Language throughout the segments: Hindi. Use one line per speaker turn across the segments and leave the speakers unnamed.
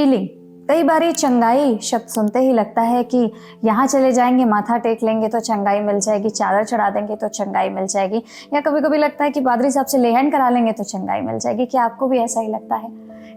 हीलिंग। कई बार ये चंगाई शब्द सुनते ही लगता है कि यहाँ चले जाएंगे, माथा टेक लेंगे तो चंगाई मिल जाएगी, चादर चढ़ा देंगे तो चंगाई मिल जाएगी, या कभी कभी लगता है कि पादरी साहब से लेहन करा लेंगे तो चंगाई मिल जाएगी। क्या आपको भी ऐसा ही लगता है?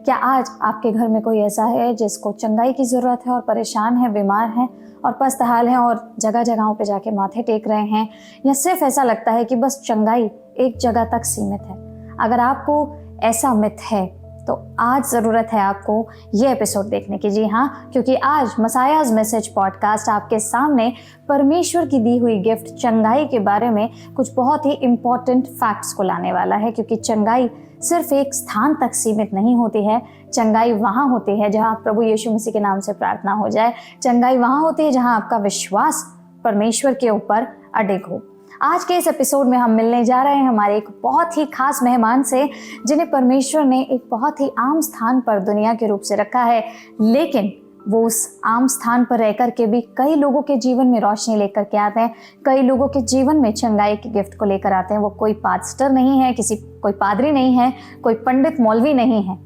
क्या आज आपके घर में कोई ऐसा है जिसको चंगाई की ज़रूरत है और परेशान है, बीमार है और पस्तहाल हैं और जगह जगहों पे जाके माथे टेक रहे हैं, या सिर्फ ऐसा लगता है कि बस चंगाई एक जगह तक सीमित है? अगर आपको ऐसा मिथ है तो आज ज़रूरत है आपको ये एपिसोड देखने की। जी हाँ, क्योंकि आज मसायाज मैसेज पॉडकास्ट आपके सामने परमेश्वर की दी हुई गिफ्ट चंगाई के बारे में कुछ बहुत ही इम्पॉर्टेंट फैक्ट्स को लाने वाला है। क्योंकि चंगाई सिर्फ एक स्थान तक सीमित नहीं होती है। चंगाई वहाँ होती है जहाँ प्रभु यीशु मसीह के नाम से प्रार्थना हो जाए। चंगाई वहाँ होती है जहाँ आपका विश्वास परमेश्वर के ऊपर अडिग हो। आज के इस एपिसोड में हम मिलने जा रहे हैं हमारे एक बहुत ही खास मेहमान से, जिन्हें परमेश्वर ने एक बहुत ही आम स्थान पर दुनिया के रूप से रखा है, लेकिन वो उस आम स्थान पर रहकर के भी कई लोगों के जीवन में रोशनी लेकर के आते हैं, कई लोगों के जीवन में चंगाई के गिफ्ट को लेकर आते हैं। वो कोई पास्टर नहीं है, कोई पादरी नहीं है, कोई पंडित मौलवी नहीं है,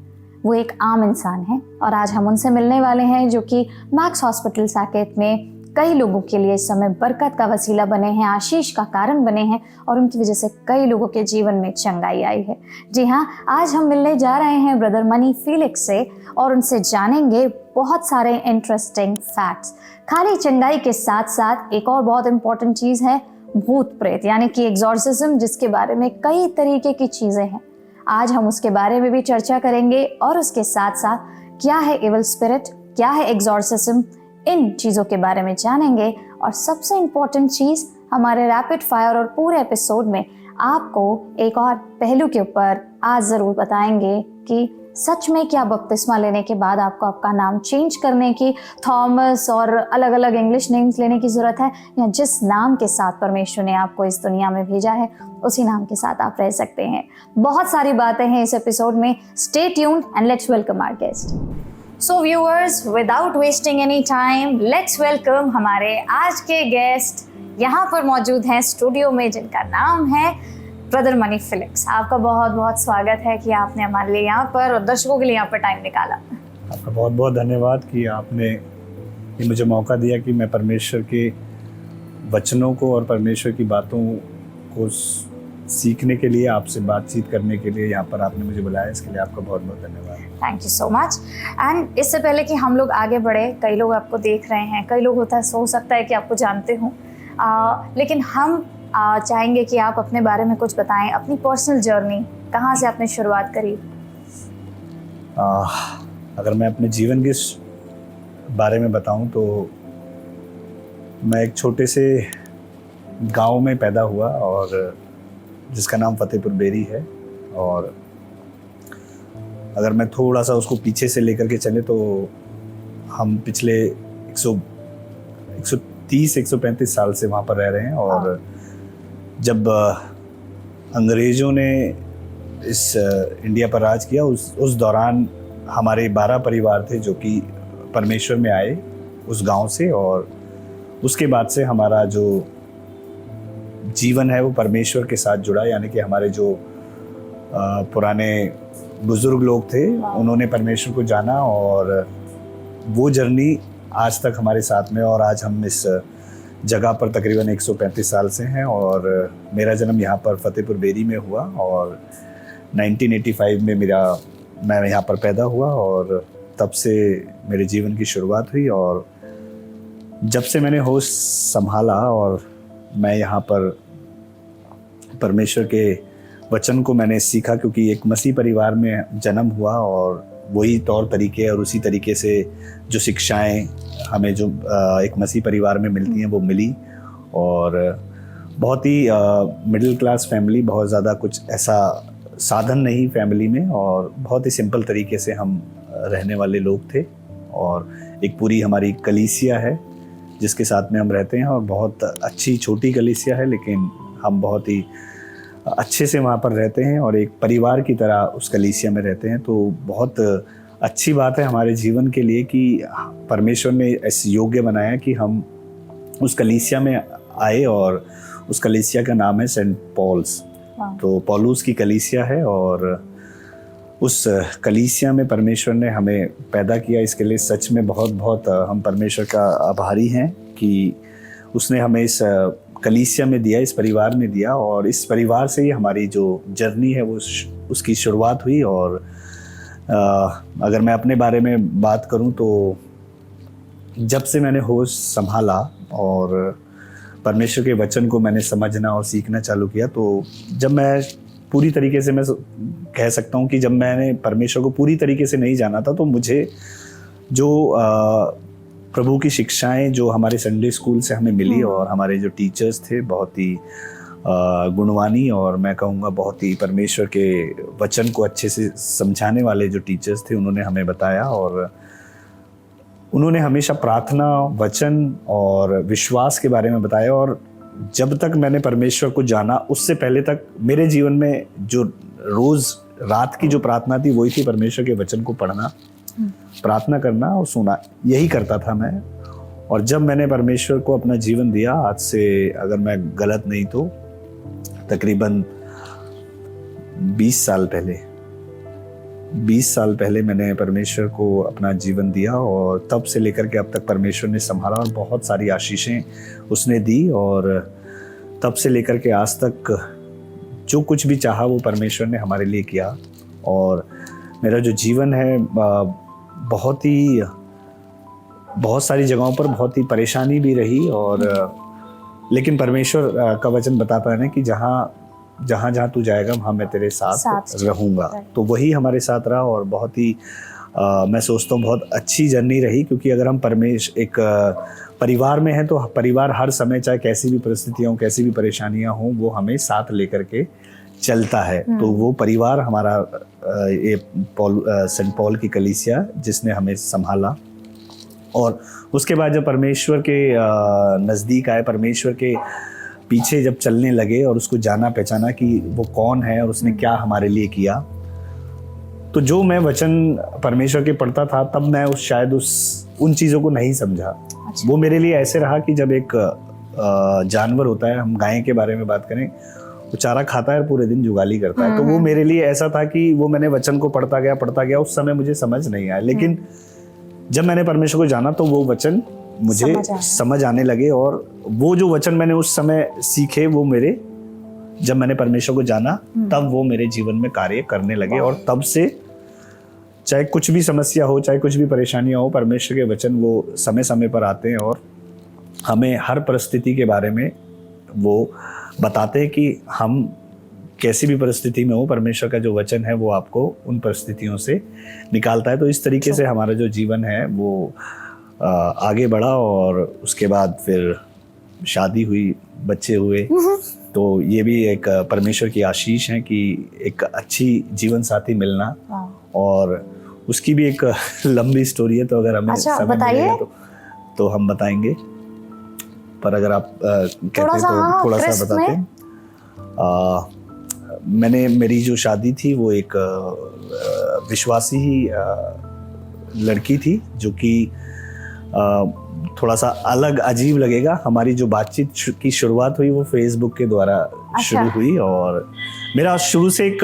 वो एक आम इंसान है। और आज हम उनसे मिलने वाले हैं जो कि मैक्स हॉस्पिटल साकेत में कई लोगों के लिए इस समय बरकत का वसीला बने हैं, आशीष का कारण बने हैं, और उनकी वजह से कई लोगों के जीवन में चंगाई आई है। जी हाँ, आज हम मिलने जा रहे हैं ब्रदर मनी फिलिक्स से और उनसे जानेंगे बहुत सारे इंटरेस्टिंग फैक्ट्स। खाली चंगाई के साथ साथ एक और बहुत इंपॉर्टेंट चीज़ है भूत प्रेत, यानी कि एग्जॉर्सिज्म, जिसके बारे में कई तरीके की चीज़ें हैं। आज हम उसके बारे में भी चर्चा करेंगे और उसके साथ साथ क्या है एविल स्पिरिट, क्या है एग्जॉर्सिज्म, इन चीज़ों के बारे में जानेंगे। और सबसे इम्पोर्टेंट चीज़, हमारे रैपिड फायर और पूरे एपिसोड में आपको एक और पहलू के ऊपर आज ज़रूर बताएंगे कि सच में क्या बपतिस्मा लेने के बाद आपको आपका नाम चेंज करने की, थॉमस और अलग अलग इंग्लिश नेम्स लेने की ज़रूरत है, या जिस नाम के साथ परमेश्वर ने आपको इस दुनिया में भेजा है उसी नाम के साथ आप रह सकते हैं। बहुत सारी बातें हैं इस एपिसोड में। Stay tuned and let's welcome our guest. So viewers, without wasting any time, let's welcome हमारे आज के गेस्ट। यहाँ पर मौजूद हैं स्टूडियो में, जिनका नाम है ब्रदर मनी फिलिक्स। आपका बहुत बहुत स्वागत है कि आपने हमारे लिए यहाँ पर और दर्शकों के लिए यहाँ पर टाइम निकाला।
आपका बहुत बहुत धन्यवाद कि आपने ये मुझे मौका दिया कि मैं परमेश्वर के वचनों को और परमेश्वर की बातों को सीखने के लिए, आपसे बातचीत करने के लिए यहाँ पर आपने मुझे बुलाया। इसके लिए आपका बहुत बहुत धन्यवाद।
Thank you so much. And इससे पहले कि हम लोग आगे बढ़े, कई लोग आपको देख रहे हैं, कई लोग हो सकता है कि आपको जानते हों, लेकिन हम चाहेंगे कि आप अपने बारे में कुछ बताएं, अपनी पर्सनल जर्नी, कहाँ से आपने शुरुआत करी।
अगर मैं अपने जीवन के बारे में बताऊं तो मैं एक छोटे से गांव में पैदा हुआ, और जिसका नाम फतेहपुर बेरी है। और अगर मैं थोड़ा सा उसको पीछे से लेकर के चले तो हम पिछले 130-135 साल से वहाँ पर रह रहे हैं। और जब अंग्रेज़ों ने इस इंडिया पर राज किया, उस दौरान हमारे 12 परिवार थे जो कि परमेश्वर में आए उस गांव से। और उसके बाद से हमारा जो जीवन है वो परमेश्वर के साथ जुड़ा, यानी कि हमारे जो पुराने बुजुर्ग लोग थे उन्होंने परमेश्वर को जाना, और वो जर्नी आज तक हमारे साथ में। और आज हम इस जगह पर तकरीबन 135 साल से हैं। और मेरा जन्म यहाँ पर फतेहपुर बेरी में हुआ, और 1985 में मैं यहाँ पर पैदा हुआ, और तब से मेरे जीवन की शुरुआत हुई। और जब से मैंने होश संभाला और मैं यहाँ पर परमेश्वर के वचन को मैंने सीखा, क्योंकि एक मसीह परिवार में जन्म हुआ, और वही तौर तरीके और उसी तरीके से जो शिक्षाएं हमें जो एक मसीह परिवार में मिलती हैं वो मिली। और बहुत ही मिडिल क्लास फैमिली, बहुत ज़्यादा कुछ ऐसा साधन नहीं फैमिली में, और बहुत ही सिंपल तरीके से हम रहने वाले लोग थे। और एक पूरी हमारी कलीसिया है जिसके साथ में हम रहते हैं, और बहुत अच्छी छोटी कलीसिया है, लेकिन हम बहुत ही अच्छे से वहाँ पर रहते हैं और एक परिवार की तरह उस कलीसिया में रहते हैं। तो बहुत अच्छी बात है हमारे जीवन के लिए कि परमेश्वर ने ऐसे योग्य बनाया कि हम उस कलीसिया में आए, और उस कलीसिया का नाम है सेंट पॉल्स। तो पौलुस की कलीसिया है। और उस कलीसिया में परमेश्वर ने हमें पैदा किया, इसके लिए सच में बहुत बहुत हम परमेश्वर का आभारी हैं कि उसने हमें इस कलीसिया में दिया, इस परिवार में दिया, और इस परिवार से ही हमारी जो जर्नी है वो उसकी शुरुआत हुई। और अगर मैं अपने बारे में बात करूं तो जब से मैंने होश संभाला और परमेश्वर के वचन को मैंने समझना और सीखना चालू किया, तो जब मैं पूरी तरीके से, मैं कह सकता हूँ कि जब मैंने परमेश्वर को पूरी तरीके से नहीं जाना था, तो मुझे जो प्रभु की शिक्षाएं जो हमारे संडे स्कूल से हमें मिली और हमारे जो टीचर्स थे बहुत ही गुणवानी, और मैं कहूँगा बहुत ही परमेश्वर के वचन को अच्छे से समझाने वाले जो टीचर्स थे, उन्होंने हमें बताया। और उन्होंने हमेशा प्रार्थना, वचन और विश्वास के बारे में बताया। और जब तक मैंने परमेश्वर को जाना, उससे पहले तक मेरे जीवन में जो रोज़ रात की जो प्रार्थना थी वही थी परमेश्वर के वचन को पढ़ना, प्रार्थना करना और सुना, यही करता था मैं। और जब मैंने परमेश्वर को अपना जीवन दिया, आज से अगर मैं गलत नहीं तो तकरीबन 20 साल पहले मैंने परमेश्वर को अपना जीवन दिया, और तब से लेकर के अब तक परमेश्वर ने संभाला और बहुत सारी आशीषें उसने दी। और तब से लेकर के आज तक जो कुछ भी चाहा वो परमेश्वर ने हमारे लिए किया। और मेरा जो जीवन है बहुत सारी जगहों पर बहुत ही परेशानी भी रही, और लेकिन परमेश्वर का वचन बताता है ना कि जहाँ तू जाएगा वहाँ मैं तेरे साथ रहूँगा। तो वही हमारे साथ रहा, और बहुत ही मैं सोचता हूँ बहुत अच्छी जर्नी रही। क्योंकि अगर हम एक परिवार में हैं तो परिवार हर समय, चाहे कैसी भी परिस्थितियाँ हों, कैसी भी परेशानियाँ हों, वो हमें साथ लेकर के चलता है। तो वो परिवार हमारा ये सेंट पॉल की कलीसिया जिसने हमें संभाला। और उसके बाद जब परमेश्वर के नज़दीक आए, परमेश्वर के पीछे जब चलने लगे और उसको जाना पहचाना कि वो कौन है और उसने क्या हमारे लिए किया, तो जो मैं वचन परमेश्वर के पढ़ता था तब मैं शायद उन चीज़ों को नहीं समझा। वो मेरे लिए ऐसे रहा कि जब एक जानवर होता है, हम गाय के बारे में बात करें, वो चारा खाता है और पूरे दिन जुगाली करता है, तो वो मेरे लिए ऐसा था कि वो मैंने वचन को पढ़ता गया, उस समय मुझे समझ नहीं आया। लेकिन जब मैंने परमेश्वर को जाना तो वो वचन मुझे समझ आने लगे, और वो जो वचन मैंने उस समय सीखे वो जब मैंने परमेश्वर को जाना तब वो मेरे जीवन में कार्य करने लगे। और तब से चाहे कुछ भी समस्या हो, चाहे कुछ भी परेशानियां हो, परमेश्वर के वचन वो समय समय पर आते हैं और हमें हर परिस्थिति के बारे में वो बताते हैं कि हम कैसी भी परिस्थिति में हो, परमेश्वर का जो वचन है वो आपको उन परिस्थितियों से निकालता है। तो इस तरीके से हमारा जो जीवन है वो आगे बढ़ा, और उसके बाद फिर शादी हुई, बच्चे हुए। तो ये भी एक परमेश्वर की आशीष है कि एक अच्छी जीवन साथी मिलना, और उसकी भी एक लंबी स्टोरी है। तो अगर हमें समय मिलेगा तो हम बताएंगे, पर अगर आप कहते हैं तो थोड़ा सा बताते हैं। मेरी जो शादी थी वो एक विश्वासी ही लड़की थी, जो कि थोड़ा सा अलग अजीब लगेगा। हमारी जो बातचीत की शुरुआत हुई वो फेसबुक के द्वारा शुरू हुई, और मेरा शुरू से एक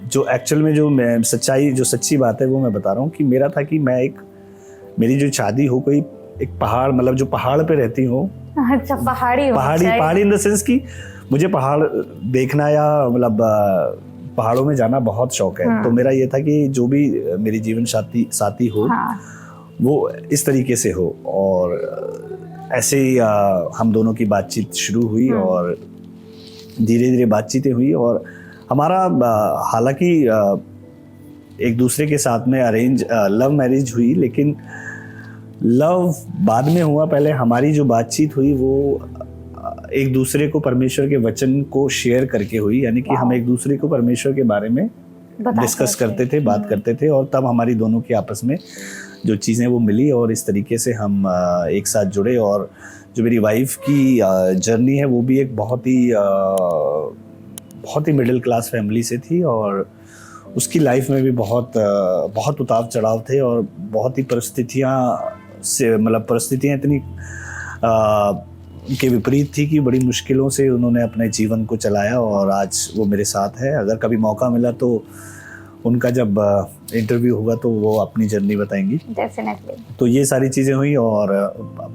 जो एक्चुअल में जो मैं सच्ची बात है वो मैं बता रहा हूँ कि मेरा था कि मेरी जो शादी हो कोई एक पहाड़, मतलब जो पहाड़ पे रहती हो।
अच्छा,
पहाड़ी इन द सेंस कि मुझे पहाड़ देखना या मतलब पहाड़ों में जाना बहुत शौक है। तो मेरा ये था कि जो भी मेरी जीवन साथी हो वो इस तरीके से हो, और ऐसे ही हम दोनों की बातचीत शुरू हुई, और धीरे धीरे बातचीतें हुई, और हमारा हालांकि एक दूसरे के साथ में लव मैरिज हुई, लेकिन लव बाद में हुआ। पहले हमारी जो बातचीत हुई वो एक दूसरे को परमेश्वर के वचन को शेयर करके हुई, यानी कि हम एक दूसरे को परमेश्वर के बारे में डिस्कस करते थे, बात करते थे, और तब हमारी दोनों की आपस में जो चीज़ें वो मिली, और इस तरीके से हम एक साथ जुड़े। और जो मेरी वाइफ की जर्नी है वो भी एक बहुत ही मिडिल क्लास फैमिली से थी, और उसकी लाइफ में भी बहुत उतार चढ़ाव थे, और बहुत ही परिस्थितियाँ इतनी के विपरीत थी कि बड़ी मुश्किलों से उन्होंने अपने जीवन को चलाया, और आज वो मेरे साथ है। अगर कभी मौका मिला तो उनका जब इंटरव्यू होगा तो वो अपनी जर्नी बताएंगी।
डेफिनेटली।
तो ये सारी चीज़ें हुई और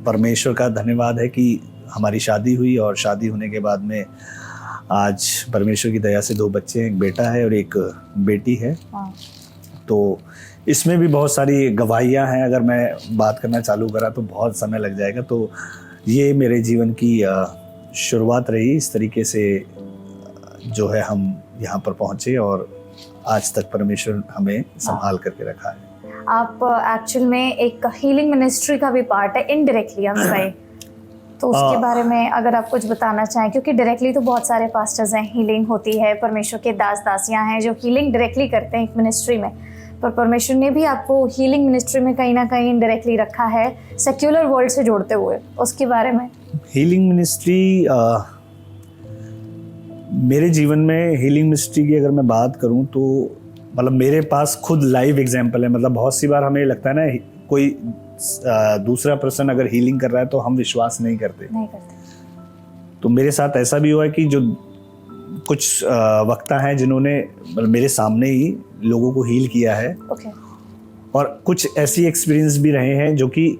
परमेश्वर का धन्यवाद है कि हमारी शादी हुई और शादी होने के बाद में आज परमेश्वर की दया से 2 बच्चे हैं, एक बेटा है और एक बेटी है। तो इसमें भी बहुत सारी गवाहियाँ हैं, अगर मैं बात करना चालू करा तो बहुत समय लग जाएगा। तो ये मेरे जीवन की शुरुआत रही, इस तरीके से जो है हम यहाँ पर पहुँचे और आज तक परमेश्वर हमें संभाल करके रखा है।
आप एक्चुअल में एक हीलिंग मिनिस्ट्री का भी पार्ट है इनडायरेक्टली, हम कहें तो उसके बारे में अगर आप कुछ बताना चाहें, क्योंकि डायरेक्टली तो बहुत सारे पास्टर्स हैं, हीलिंग होती है, परमेश्वर के दास दासियां हैं जो हीलिंग डायरेक्टली करते हैं एक मिनिस्ट्री में, पर परमेश्वर ने भी आपको हीलिंग मिनिस्ट्री में कहीं ना कहीं इनडायरेक्टली रखा है सेक्युलर वर्ल्ड से जोड़ते हुए, उसके बारे में।
हीलिंग मिनिस्ट्री मेरे जीवन में हीलिंग मिनिस्ट्री की अगर मैं बात करूं तो मतलब मेरे पास खुद लाइव एग्जांपल है। मतलब बहुत सी बार हमें लगता है ना, कोई दूसरा पर्सन अगर हीलिंग कर रहा है तो हम विश्वास नहीं करते। तो मेरे साथ ऐसा भी हुआ है कि जो कुछ वक्ता हैं जिन्होंने मतलब मेरे सामने ही लोगों को हील किया है। और कुछ ऐसी एक्सपीरियंस भी रहे हैं जो कि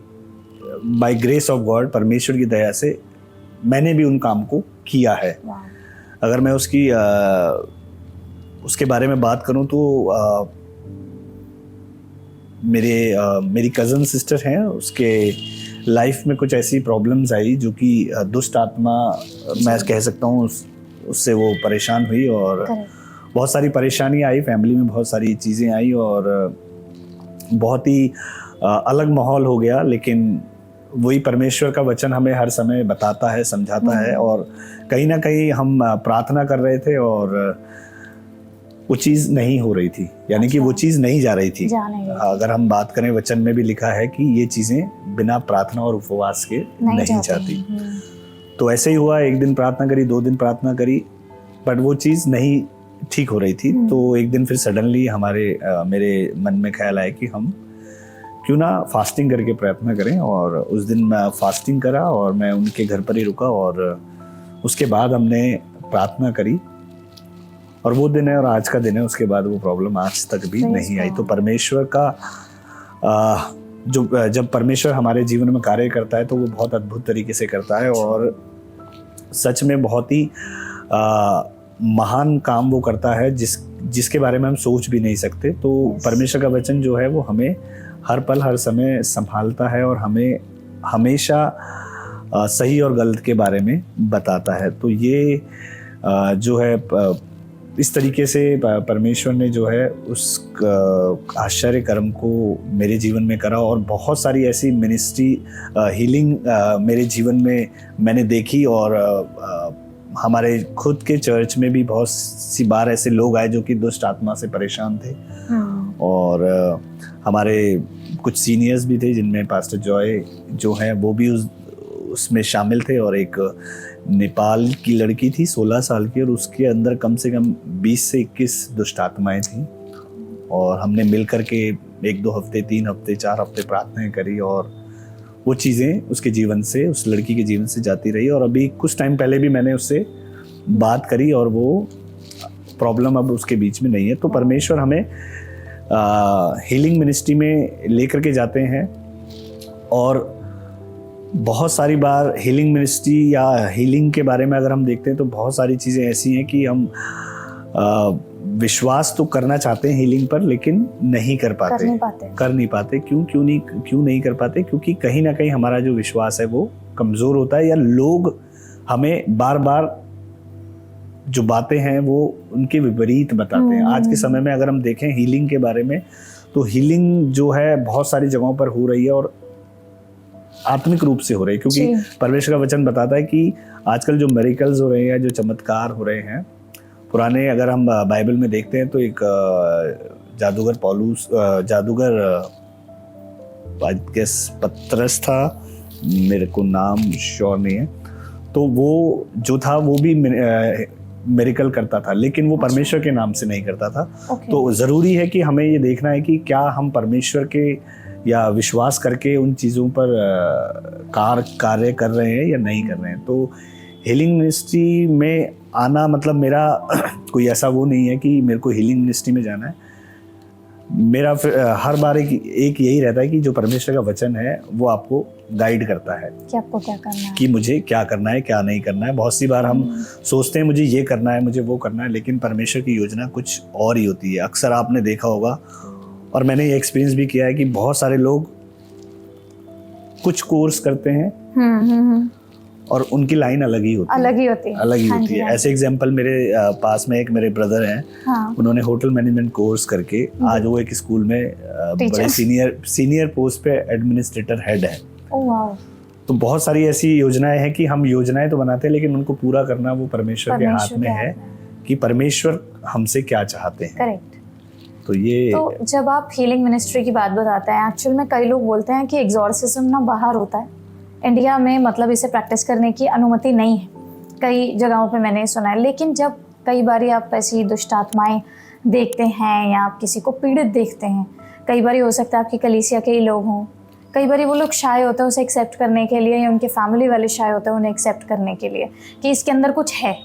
बाय ग्रेस ऑफ गॉड, परमेश्वर की दया से मैंने भी उन काम को किया है। अगर मैं उसके बारे में बात करूं तो मेरी कज़न सिस्टर हैं, उसके लाइफ में कुछ ऐसी प्रॉब्लम्स आई जो कि दुष्ट आत्मा मैं कह सकता हूँ उससे वो परेशान हुई और बहुत सारी परेशानी आई, फैमिली में बहुत सारी चीज़ें आई और बहुत ही अलग माहौल हो गया। लेकिन वही परमेश्वर का वचन हमें हर समय बताता है, समझाता है और कहीं ना कहीं हम प्रार्थना कर रहे थे और वो चीज़ नहीं हो रही थी, यानी कि वो चीज़ नहीं जा रही थी। अगर हम बात करें, वचन में भी लिखा है कि ये चीज़ें बिना प्रार्थना और उपवास के नहीं जाती। तो ऐसे ही हुआ, एक दिन प्रार्थना करी, 2 दिन प्रार्थना करी, बट वो चीज़ नहीं ठीक हो रही थी। तो एक दिन फिर सडनली मेरे मन में ख्याल आया कि हम क्यों ना फास्टिंग करके प्रयत्न करें। और उस दिन मैं फास्टिंग करा और मैं उनके घर पर ही रुका और उसके बाद हमने प्रार्थना करी और वो दिन है और आज का दिन है। उसके बाद वो प्रॉब्लम आज तक भी नहीं आई। तो परमेश्वर का जब परमेश्वर हमारे जीवन में कार्य करता है तो वो बहुत अद्भुत तरीके से करता है और सच में बहुत ही महान काम वो करता है जिसके बारे में हम सोच भी नहीं सकते। तो परमेश्वर का वचन जो है वो हमें हर पल हर समय संभालता है और हमें हमेशा सही और गलत के बारे में बताता है। तो ये जो है इस तरीके से परमेश्वर ने जो है उस आश्चर्य कर्म को मेरे जीवन में करा और बहुत सारी ऐसी मिनिस्ट्री हीलिंग मेरे जीवन में मैंने देखी और हमारे खुद के चर्च में भी बहुत सी बार ऐसे लोग आए जो कि दुष्ट आत्मा से परेशान थे। और हमारे कुछ सीनियर्स भी थे जिनमें पास्टर जॉय जो हैं वो भी उसमें शामिल थे और एक नेपाल की लड़की थी 16 साल की और उसके अंदर कम से कम 20 से 21 दुष्ट आत्माएं थी। और हमने मिल कर के 1-2 हफ्ते, 3 हफ्ते, 4 हफ्ते प्रार्थनाएं करी और वो चीज़ें उसके जीवन से, उस लड़की के जीवन से जाती रही। और अभी कुछ टाइम पहले भी मैंने उससे बात करी और वो प्रॉब्लम अब उसके बीच में नहीं है। तो परमेश्वर हमें हीलिंग मिनिस्ट्री में लेकर के जाते हैं और बहुत सारी बार हीलिंग मिनिस्ट्री या हीलिंग के बारे में अगर हम देखते हैं तो बहुत सारी चीज़ें ऐसी हैं कि हम विश्वास तो करना चाहते हैं हीलिंग पर, लेकिन नहीं कर नहीं पाते। क्यों नहीं कर पाते? क्योंकि कहीं ना कहीं हमारा जो विश्वास है वो कमज़ोर होता है या लोग हमें बार बार जो बातें हैं वो उनके विपरीत बताते हैं। आज के समय में अगर हम देखें हीलिंग के बारे में तो हीलिंग जो है बहुत सारी जगहों पर हो रही है और आत्मिक रूप से हो रही है, क्योंकि परमेश्वर का वचन बताता है कि आजकल जो मिरेकल्स हो रहे हैं, जो चमत्कार हो रहे हैं, पुराने अगर हम बाइबल में देखते हैं तो एक जादूगर पतरस था, मेरे को नाम श्योर नहीं है, तो वो जो था वो भी मिरेकल करता था, लेकिन वो परमेश्वर के नाम से नहीं करता था। तो ज़रूरी है कि हमें ये देखना है कि क्या हम परमेश्वर के या विश्वास करके उन चीज़ों पर कार्य कर रहे हैं या नहीं कर रहे हैं। तो हीलिंग मिनिस्ट्री में आना मतलब मेरा कोई ऐसा वो नहीं है कि मेरे को हीलिंग मिनिस्ट्री में जाना है, मेरा हर बार एक यही रहता है कि जो परमेश्वर का वचन है वो आपको गाइड करता है
कि आपको क्या करना है।
कि मुझे क्या करना है, क्या नहीं करना है। बहुत सी बार हम सोचते हैं मुझे ये करना है, मुझे वो करना है, लेकिन परमेश्वर की योजना कुछ और ही होती है। अक्सर आपने देखा होगा और मैंने ये एक्सपीरियंस भी किया है कि बहुत सारे लोग कुछ कोर्स करते हैं और उनकी लाइन अलग ही होती है,
अलग ही होती है,
अलग ही
हाँ
होती
जी,
है।
हाँ
ऐसे एग्जांपल मेरे पास में एक मेरे ब्रदर हैं,
हाँ।
उन्होंने होटल मैनेजमेंट कोर्स करके आज वो एक स्कूल में बड़े सीनियर पोस्ट पे एडमिनिस्ट्रेटर हेड है।
Oh wow.
तो बहुत सारी ऐसी योजनाएं हैं कि हम योजनाएं तो बनाते हैं लेकिन उनको पूरा करना वो परमेश्वर के हाथ में है कि परमेश्वर हमसे क्या चाहते हैं।
करेक्ट।
तो
जब आप हीलिंग मिनिस्ट्री की बात बताते हैं, एक्चुअल में कई लोग बोलते हैं कि एग्जॉर्सिज्म ना बाहर होता है, इंडिया में मतलब इसे प्रैक्टिस करने की अनुमति नहीं है, कई जगहों पे मैंने सुना है। लेकिन जब कई बार आप ऐसी दुष्ट आत्माएं देखते हैं या आप किसी को पीड़ित देखते हैं, कई बार हो सकता है आपकी कलीसिया के ही लोग हों, कई बार वो लोग शाय होते हैं उसे एक्सेप्ट करने के लिए, या उनके फैमिली वाले शाय होते हैं उन्हें एक्सेप्ट करने के लिए कि इसके अंदर कुछ है,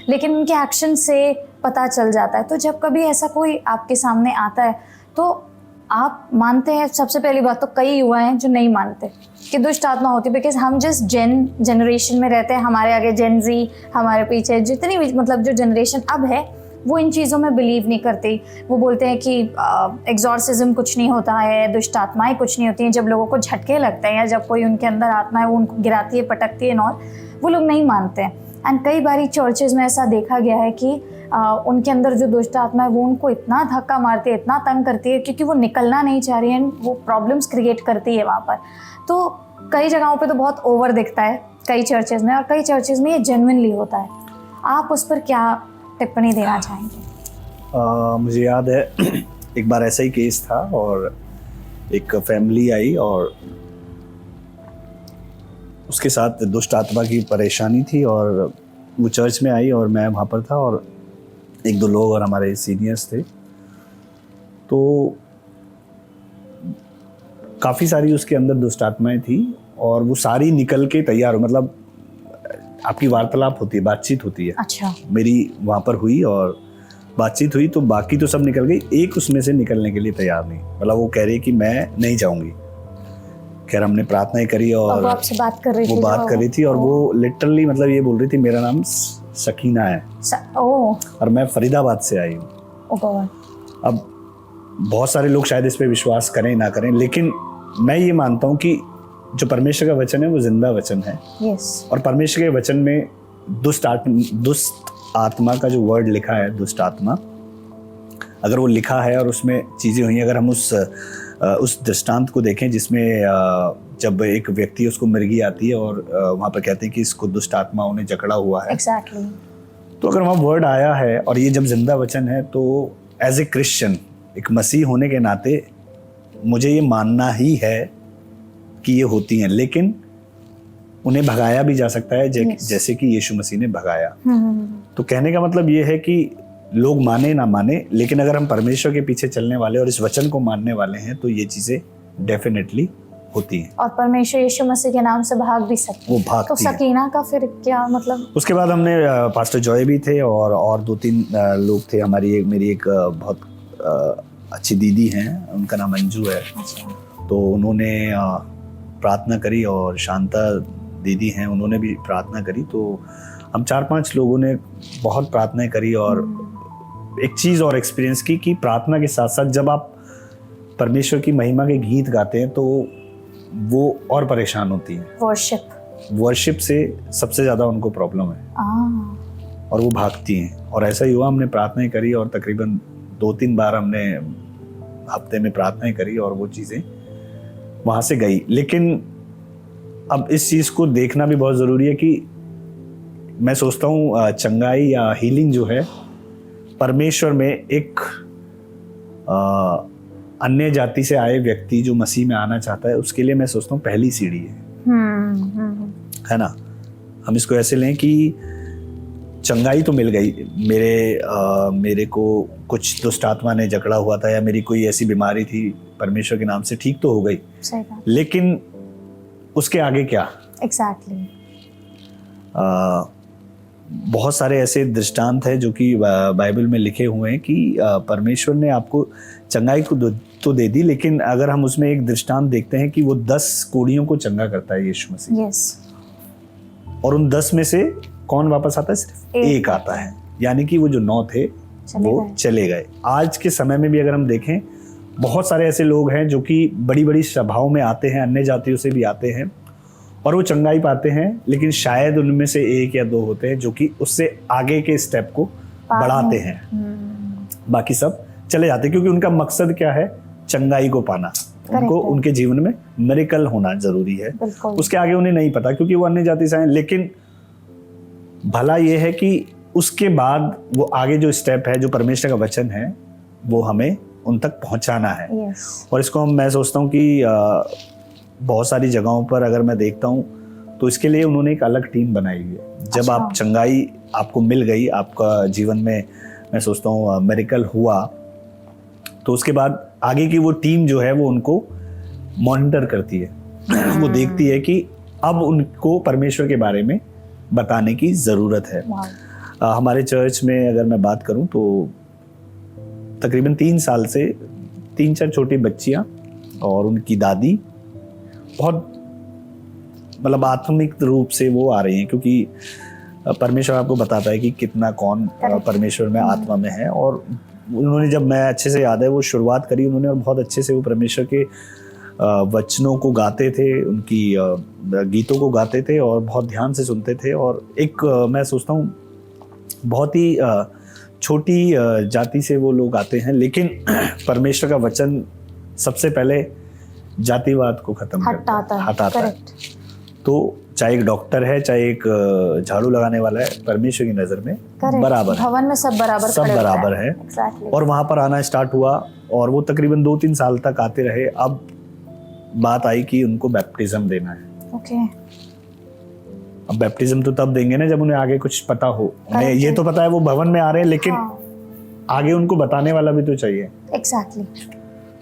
लेकिन उनके एक्शन से पता चल जाता है। तो जब कभी ऐसा कोई आपके सामने आता है तो आप मानते हैं? सबसे पहली बात तो कई युवा हैं जो नहीं मानते कि दुष्ट आत्मा होती है, बिकॉज हम जिस जनरेशन में रहते हैं, हमारे आगे जेन जी, हमारे पीछे जितनी भी मतलब जो जनरेशन अब है वो इन चीज़ों में बिलीव नहीं करती। वो बोलते हैं कि एग्जॉर्सिज्म कुछ नहीं होता है, दुष्ट आत्माएं कुछ नहीं होती हैं। जब लोगों को झटके लगते हैं या जब कोई उनके अंदर आत्मा है वो उनको गिराती है, पटकती है और वो लोग नहीं मानते हैं। एंड कई बारी चर्चेज़ में ऐसा देखा गया है कि उनके अंदर जो दुष्ट आत्मा है वो उनको इतना धक्का मारती है, इतना तंग करती है, क्योंकि वो निकलना नहीं चाह रही है, वो प्रॉब्लम्स क्रिएट करती है वहाँ पर। तो कई जगहों पे तो बहुत ओवर दिखता है कई चर्चेज़ में, और कई चर्चेज़ में ये जेन्युइनली होता है। आप उस पर क्या टिप्पणी देना चाहेंगे?
मुझे याद है एक बार ऐसा ही केस था और एक फैमिली आई और उसके साथ दुष्ट आत्मा की परेशानी थी और वो चर्च में आई और मैं वहाँ पर था और एक दो लोग और हमारे सीनियर्स थे। तो काफ़ी सारी उसके अंदर दुष्ट आत्माएं थी और वो सारी निकल के तैयार हो, मतलब आपकी वार्तालाप होती है, बातचीत होती है।
अच्छा।
मेरी वहाँ पर हुई और बातचीत हुई तो बाकी तो सब निकल गई, एक उसमें से निकलने के लिए तैयार नहीं। मतलब वो कह रही कि मैं नहीं जाऊँगी। खैर हमने प्रार्थनाएं करी और
वो आपसे बात कर रही थी,
वो बात कर रही थी और वो लिटरली मतलब ये बोल रही थी मेरा नाम सकीना है और मैं फरीदाबाद से आई हूँ। अब बहुत सारे लोग शायद इस पे विश्वास करें ना करें, लेकिन मैं ये मानता हूँ कि जो परमेश्वर का वचन है वो जिंदा वचन है।
और
परमेश्वर के वचन में दुष्ट आत्मा का जो वर्ड लिखा है, दुष्ट आत्मा, अगर वो लिखा है और उसमें चीज़ें हुई, अगर हम उस दृष्टांत को देखें जिसमें जब एक व्यक्ति उसको मिर्गी आती है और वहाँ पर कहते हैं कि इसको दुष्ट आत्माओं ने जकड़ा हुआ है।
Exactly.
तो अगर वहाँ वर्ड आया है और ये जब जिंदा वचन है तो एज ए क्रिश्चियन, एक मसीह होने के नाते मुझे ये मानना ही है कि ये होती हैं, लेकिन उन्हें भगाया भी जा सकता है जैसे कि यीशु मसीह ने भगाया। तो कहने का मतलब ये है कि लोग माने ना माने, लेकिन अगर हम परमेश्वर के पीछे चलने वाले और इस वचन को मानने वाले हैं तो ये चीजें डेफिनेटली होती हैं और
परमेश्वर यीशु मसीह के नाम से भाग भी सकते हैं।
वो भागती
तो सकीना का फिर क्या मतलब?
उसके बाद हमने पास्टर जॉय भी थे और दो तीन लोग थे। मेरी एक बहुत अच्छी दीदी हैं, उनका नाम अंजू है। तो उन्होंने प्रार्थना करी और शांता दीदी हैं, उन्होंने भी प्रार्थना करी। तो हम 4-5 लोगों ने बहुत प्रार्थना करी और एक चीज़ और एक्सपीरियंस की कि प्रार्थना के साथ साथ जब आप परमेश्वर की महिमा के गीत गाते हैं तो वो और परेशान होती हैं। वर्शिप से सबसे ज़्यादा उनको प्रॉब्लम है और वो भागती हैं। और ऐसा ही हुआ, हमने प्रार्थनाएं करी और तकरीबन 2-3 बार हमने हफ्ते में प्रार्थनाएं करी और वो चीज़ें वहाँ से गई। लेकिन अब इस चीज़ को देखना भी बहुत ज़रूरी है कि मैं सोचता हूँ चंगाई या हीलिंग जो है परमेश्वर में एक अन्य जाति से आए व्यक्ति जो मसीह में आना चाहता है उसके लिए मैं सोचता हूँ पहली सीढ़ी है ना। हम इसको ऐसे लें कि चंगाई तो मिल गई, मेरे को कुछ दुष्ट आत्मा ने जकड़ा हुआ था या मेरी कोई ऐसी बीमारी थी, परमेश्वर के नाम से ठीक तो हो गई, बहुत सारे ऐसे दृष्टांत हैं जो कि बाइबल में लिखे हुए हैं कि परमेश्वर ने आपको चंगाई को तो दे दी, लेकिन अगर हम उसमें एक दृष्टांत देखते हैं कि वो 10 कोढ़ियों को चंगा करता है यीशु मसीह,
यस,
और उन 10 में से कौन वापस आता है? सिर्फ एक आता है, यानी कि वो जो 9 थे वो चले गए। आज के समय में भी अगर हम देखें, बहुत सारे ऐसे लोग हैं जो कि बड़ी बड़ी सभाओं में आते हैं, अन्य जातियों से भी आते हैं और वो चंगाई पाते हैं, लेकिन शायद उनमें से 1 या 2 होते हैं जो कि उससे आगे के स्टेप को बढ़ाते हैं, बाकी सब चले जाते हैं, क्योंकि उनका मकसद क्या है? चंगाई को पाना। उनको उनके जीवन में मिरेकल होना जरूरी है, उसके आगे उन्हें नहीं पता, क्योंकि वो अन्य जाति से हैं। लेकिन भला ये है कि उसके बाद वो आगे जो स्टेप है, जो परमेश्वर का वचन है, वो हमें उन तक पहुंचाना है। और इसको मैं सोचता हूँ कि बहुत सारी जगहों पर अगर मैं देखता हूँ तो इसके लिए उन्होंने एक अलग टीम बनाई हुई है। जब आप चंगाई आपको मिल गई, आपका जीवन में मैं सोचता हूँ मिरेकल हुआ, तो उसके बाद आगे की वो टीम जो है वो उनको मॉनिटर करती है। वो देखती है कि अब उनको परमेश्वर के बारे में बताने की ज़रूरत है। हमारे चर्च में अगर मैं बात करूं तो तकरीबन 3 साल से 3-4 छोटी बच्चियां और उनकी दादी बहुत मतलब आत्मिक रूप से वो आ रही हैं, क्योंकि परमेश्वर आपको बताता है कि कितना कौन परमेश्वर में आत्मा में है। और उन्होंने, जब मैं अच्छे से याद है, वो शुरुआत करी उन्होंने और बहुत अच्छे से वो परमेश्वर के वचनों को गाते थे, उनकी गीतों को गाते थे और बहुत ध्यान से सुनते थे। और एक मैं सोचता हूँ बहुत ही छोटी जाति से वो लोग आते हैं, लेकिन परमेश्वर का वचन सबसे पहले जातिवाद को खत्म हटाता है। तो चाहे एक डॉक्टर है, चाहे एक झाड़ू लगाने वाला है, परमेश्वर की नजर में बराबर है।
भवन में सब बराबर
है। और वहां पर आना स्टार्ट हुआ और वो तकरीबन 2-3 साल तक आते रहे। अब बात आई कि उनको बैप्टिज्म देना है। अब बैप्टिज्म तो तब देंगे ना जब उन्हें आगे कुछ पता हो। उन्हें ये तो पता है वो भवन में आ रहे हैं, लेकिन आगे उनको बताने वाला भी तो चाहिए।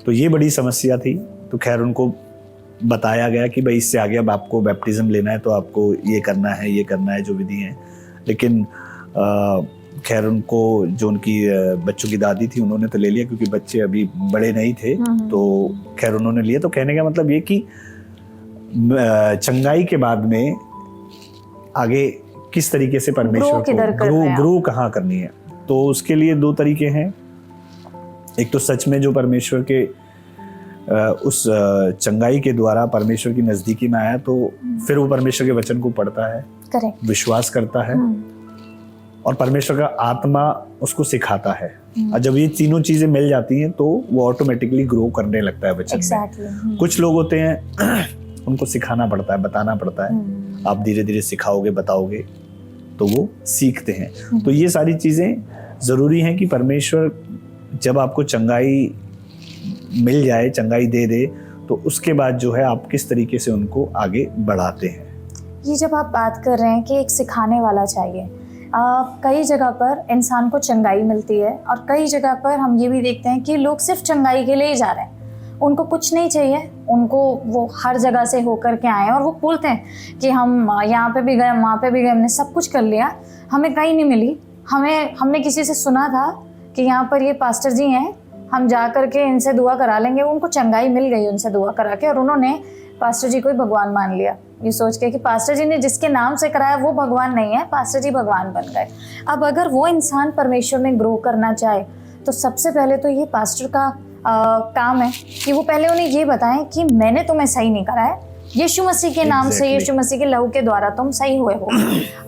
तो ये बड़ी समस्या थी। तो खैर उनको बताया गया कि भाई इससे आगे अब आपको बैप्टिज्म लेना है तो आपको ये करना है जो विधि है। लेकिन खैर उनको, जो उनकी बच्चों की दादी थी, उन्होंने तो ले लिया, क्योंकि बच्चे अभी बड़े नहीं थे। तो खैर उन्होंने लिया। तो कहने का मतलब ये कि चंगाई के बाद में आगे किस तरीके से परमेश्वर को ग्रो कहाँ करनी है, तो उसके लिए 2 तरीके हैं। एक तो सच में जो परमेश्वर के उस चंगाई के द्वारा परमेश्वर की नजदीकी में आया, तो फिर वो परमेश्वर के वचन को पढ़ता है, विश्वास करता है और परमेश्वर का आत्मा उसको सिखाता है। और जब ये तीनों चीजें मिल जाती हैं तो वो ऑटोमेटिकली ग्रो करने लगता है वचन में। कुछ लोग होते हैं उनको सिखाना पड़ता है, बताना पड़ता है। आप धीरे धीरे सिखाओगे, बताओगे तो वो सीखते हैं। तो ये सारी चीजें जरूरी हैं कि परमेश्वर जब आपको चंगाई मिल जाए, चंगाई दे दे, तो उसके बाद जो है आप किस तरीके से उनको आगे बढ़ाते हैं।
ये जब आप बात कर रहे हैं कि एक सिखाने वाला चाहिए, कई जगह पर इंसान को चंगाई मिलती है और कई जगह पर हम ये भी देखते हैं कि लोग सिर्फ चंगाई के लिए ही जा रहे हैं, उनको कुछ नहीं चाहिए, उनको वो हर जगह से होकर के आए और वो बोलते हैं कि हम यहाँ पे भी गए, वहाँ पे भी गए, हमने सब कुछ कर लिया, हमें कहीं नहीं मिली। हमने किसी से सुना था कि यहाँ पर ये पास्टर जी हैं, हम जा करके इनसे दुआ करा लेंगे। उनको चंगाई मिल गई उनसे दुआ करा के, और उन्होंने पास्टर जी को ही भगवान मान लिया, ये सोच के कि पास्टर जी ने जिसके नाम से कराया वो भगवान नहीं है, पास्टर जी भगवान बन गए। अब अगर वो इंसान परमेश्वर में ग्रो करना चाहे तो सबसे पहले तो ये पास्टर का काम है कि वो पहले उन्हें ये बताएं कि मैंने तुम्हें सही नहीं करा है, यीशु मसीह के नाम से, यीशु मसीह के लहू के द्वारा तुम सही हुए हो।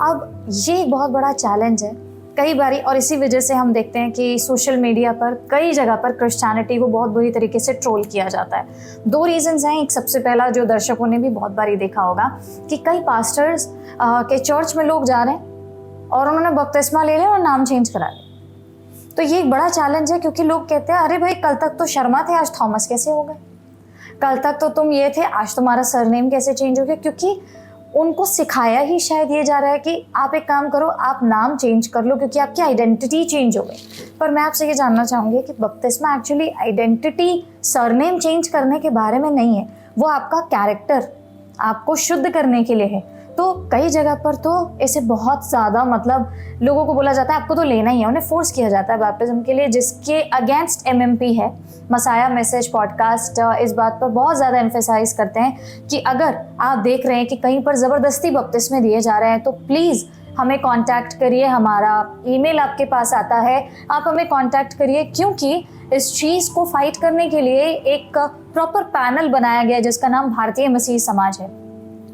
अब ये एक बहुत बड़ा चैलेंज है कई बारी, और इसी वजह से हम देखते हैं कि सोशल मीडिया पर कई जगह पर क्रिश्चियनिटी को बहुत बुरी तरीके से ट्रोल किया जाता है। 2 रीजंस हैं। एक, सबसे पहला जो दर्शकों ने भी बहुत बारी देखा होगा कि कई पास्टर्स के चर्च में लोग जा रहे हैं और उन्होंने बपतिस्मा ले लिया और नाम चेंज करा लिया। तो ये एक बड़ा चैलेंज है, क्योंकि लोग कहते हैं अरे भाई कल तक तो शर्मा थे, आज थॉमस कैसे हो गए, कल तक तो तुम ये थे, आज तुम्हारा सरनेम कैसे चेंज हो गया। क्योंकि उनको सिखाया ही शायद ये जा रहा है कि आप एक काम करो, आप नाम चेंज कर लो क्योंकि आपकी आइडेंटिटी चेंज हो गई। पर मैं आपसे ये जानना चाहूँगी कि बपतिस्मा एक्चुअली आइडेंटिटी, सरनेम चेंज करने के बारे में नहीं है, वो आपका कैरेक्टर आपको शुद्ध करने के लिए है। तो कई जगह पर तो इसे बहुत ज़्यादा मतलब लोगों को बोला जाता है आपको तो लेना ही है, उन्हें फोर्स किया जाता है बैप्टिज्म के लिए, जिसके अगेंस्ट MMP है, मसाया मैसेज पॉडकास्ट इस बात पर बहुत ज़्यादा एम्फेसाइज करते हैं कि अगर आप देख रहे हैं कि कहीं पर ज़बरदस्ती बपतिस्मे दिए जा रहे हैं तो प्लीज़ हमें कांटेक्ट करिए, हमारा ईमेल आपके पास आता है, आप हमें कांटेक्ट करिए, क्योंकि इस चीज़ को फाइट करने के लिए एक प्रॉपर पैनल बनाया गया है जिसका नाम भारतीय मसीह समाज है।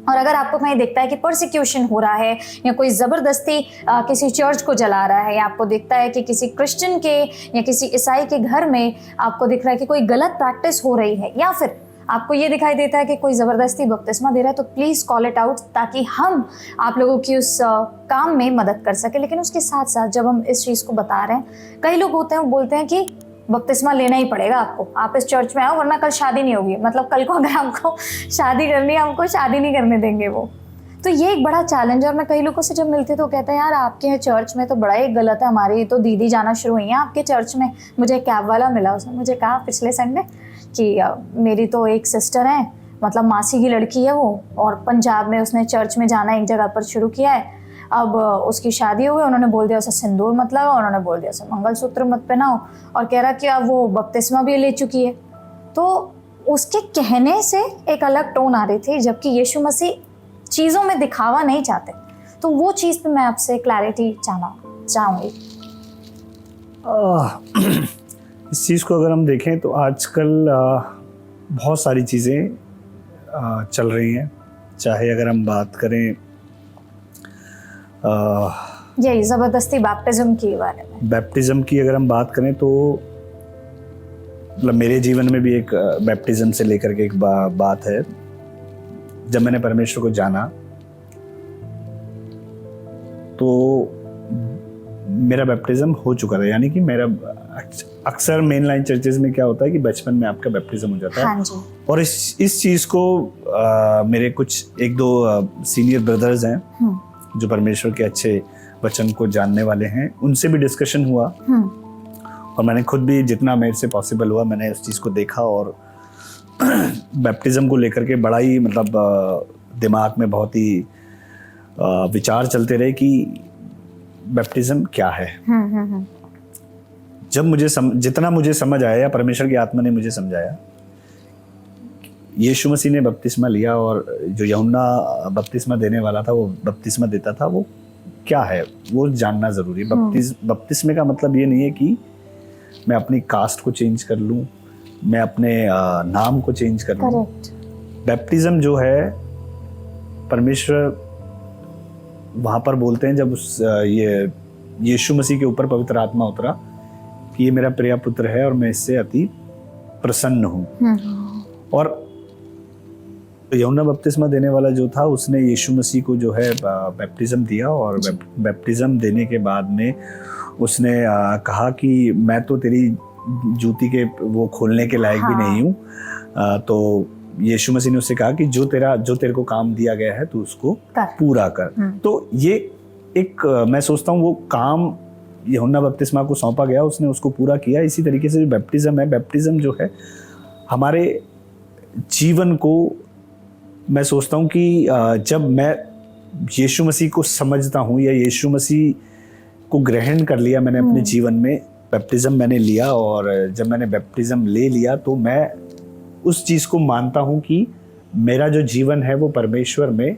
और अगर आपको कहीं दिखता है कि परसिक्यूशन हो रहा है या कोई ज़बरदस्ती किसी चर्च को जला रहा है, या आपको दिखता है कि किसी क्रिश्चियन के या किसी ईसाई के घर में आपको दिख रहा है कि कोई गलत प्रैक्टिस हो रही है, या फिर आपको ये दिखाई देता है कि कोई ज़बरदस्ती बपतिस्मा दे रहा है, तो प्लीज़ कॉल इट आउट ताकि हम आप लोगों की उस काम में मदद कर सके। लेकिन उसके साथ साथ जब हम इस चीज़ को बता रहे हैं, कई लोग होते हैं वो बोलते हैं कि बपतिस्मा लेना ही पड़ेगा आपको, आप इस चर्च में आओ वरना कल शादी नहीं होगी, मतलब कल को अगर हमको शादी करनी है हमको शादी नहीं करने देंगे वो। तो ये एक बड़ा चैलेंज है। और मैं कई लोगों से जब मिलती तो कहते हैं यार आपके यहाँ चर्च में तो बड़ा ही गलत है, हमारी तो दीदी जाना शुरू हुई है आपके चर्च में। मुझे कैब वाला मिला, उसने मुझे कहा पिछले संडे कि मेरी तो एक सिस्टर है, मतलब मासी की लड़की है वो, और पंजाब में उसने चर्च में जाना एक जगह पर शुरू किया है, अब उसकी शादी हो गई, उन्होंने बोल दिया उसे सिंदूर मत लगाओ, उन्होंने बोल दिया उसे मंगलसूत्र मत पहनाओ, और कह रहा कि अब वो बपतिस्मा भी ले चुकी है। तो उसके कहने से एक अलग टोन आ रही थी, जबकि यीशु मसीह चीज़ों में दिखावा नहीं चाहते। तो वो चीज़ पे मैं आपसे क्लैरिटी चाहूँगी।
इस चीज़ को अगर हम देखें तो आजकल बहुत सारी चीज़ें चल रही हैं, चाहे अगर हम बात करें
यही ज़बरदस्ती बैप्टिज्म के बारे में,
बैप्टिज्म की अगर हम बात करें तो मतलब मेरे जीवन में भी एक बैप्टिज्म से लेकर के एक बात है। जब मैंने परमेश्वर को जाना तो मेरा बैप्टिज्म हो चुका था, यानी कि मेरा अक्सर मेन लाइन चर्चेज में क्या होता है कि बचपन में आपका बैप्टिज्म हो जाता है।
हाँ जी।
और इस चीज़ को मेरे कुछ एक दो सीनियर ब्रदर्स हैं जो परमेश्वर के अच्छे वचन को जानने वाले हैं, उनसे भी डिस्कशन हुआ और मैंने खुद भी जितना मेरे से पॉसिबल हुआ मैंने उस चीज़ को देखा। और बैप्टिज्म को लेकर के बड़ा ही मतलब दिमाग में बहुत ही विचार चलते रहे कि बैप्टिज्म क्या है। जब जितना मुझे समझ आया, परमेश्वर की आत्मा ने मुझे समझाया, यीशु मसीह ने बपतिस्मा लिया और जो यूहन्ना बपतिस्मा देने वाला था वो बपतिस्मा देता था, वो क्या है वो जानना ज़रूरी है। बपतिस्मे का मतलब ये नहीं है कि मैं अपनी कास्ट को चेंज कर लूँ, मैं अपने नाम को चेंज कर लूँ। बैप्टिज्म जो है परमेश्वर वहाँ पर बोलते हैं जब ये यीशु मसीह के ऊपर पवित्र आत्मा उतरा कि ये मेरा प्रिय पुत्र है और मैं इससे अति प्रसन्न हूँ। और यूहन्ना बपतिस्मा देने वाला जो था उसने यीशु मसीह को जो है बैप्टिज्म दिया, और बैप्टिज्म देने के बाद में उसने कहा कि मैं तो तेरी जूती के वो खोलने के लायक भी नहीं हूँ। तो यीशु मसीह ने उससे कहा कि जो तेरे को काम दिया गया है तू उसको पूरा कर। तो ये एक मैं सोचता हूँ वो काम यूहन्ना बपतिस्मा को सौंपा गया, उसने उसको पूरा किया। इसी तरीके से जो बैप्टिज्म है, बैप्टिज्म जो है हमारे जीवन को, मैं सोचता हूँ कि जब मैं यीशु मसीह को समझता हूँ या यीशु मसीह को ग्रहण कर लिया मैंने अपने जीवन में, बैप्टिज्म मैंने लिया, और जब मैंने बैप्टिज्म ले लिया तो मैं उस चीज़ को मानता हूँ कि मेरा जो जीवन है वो परमेश्वर में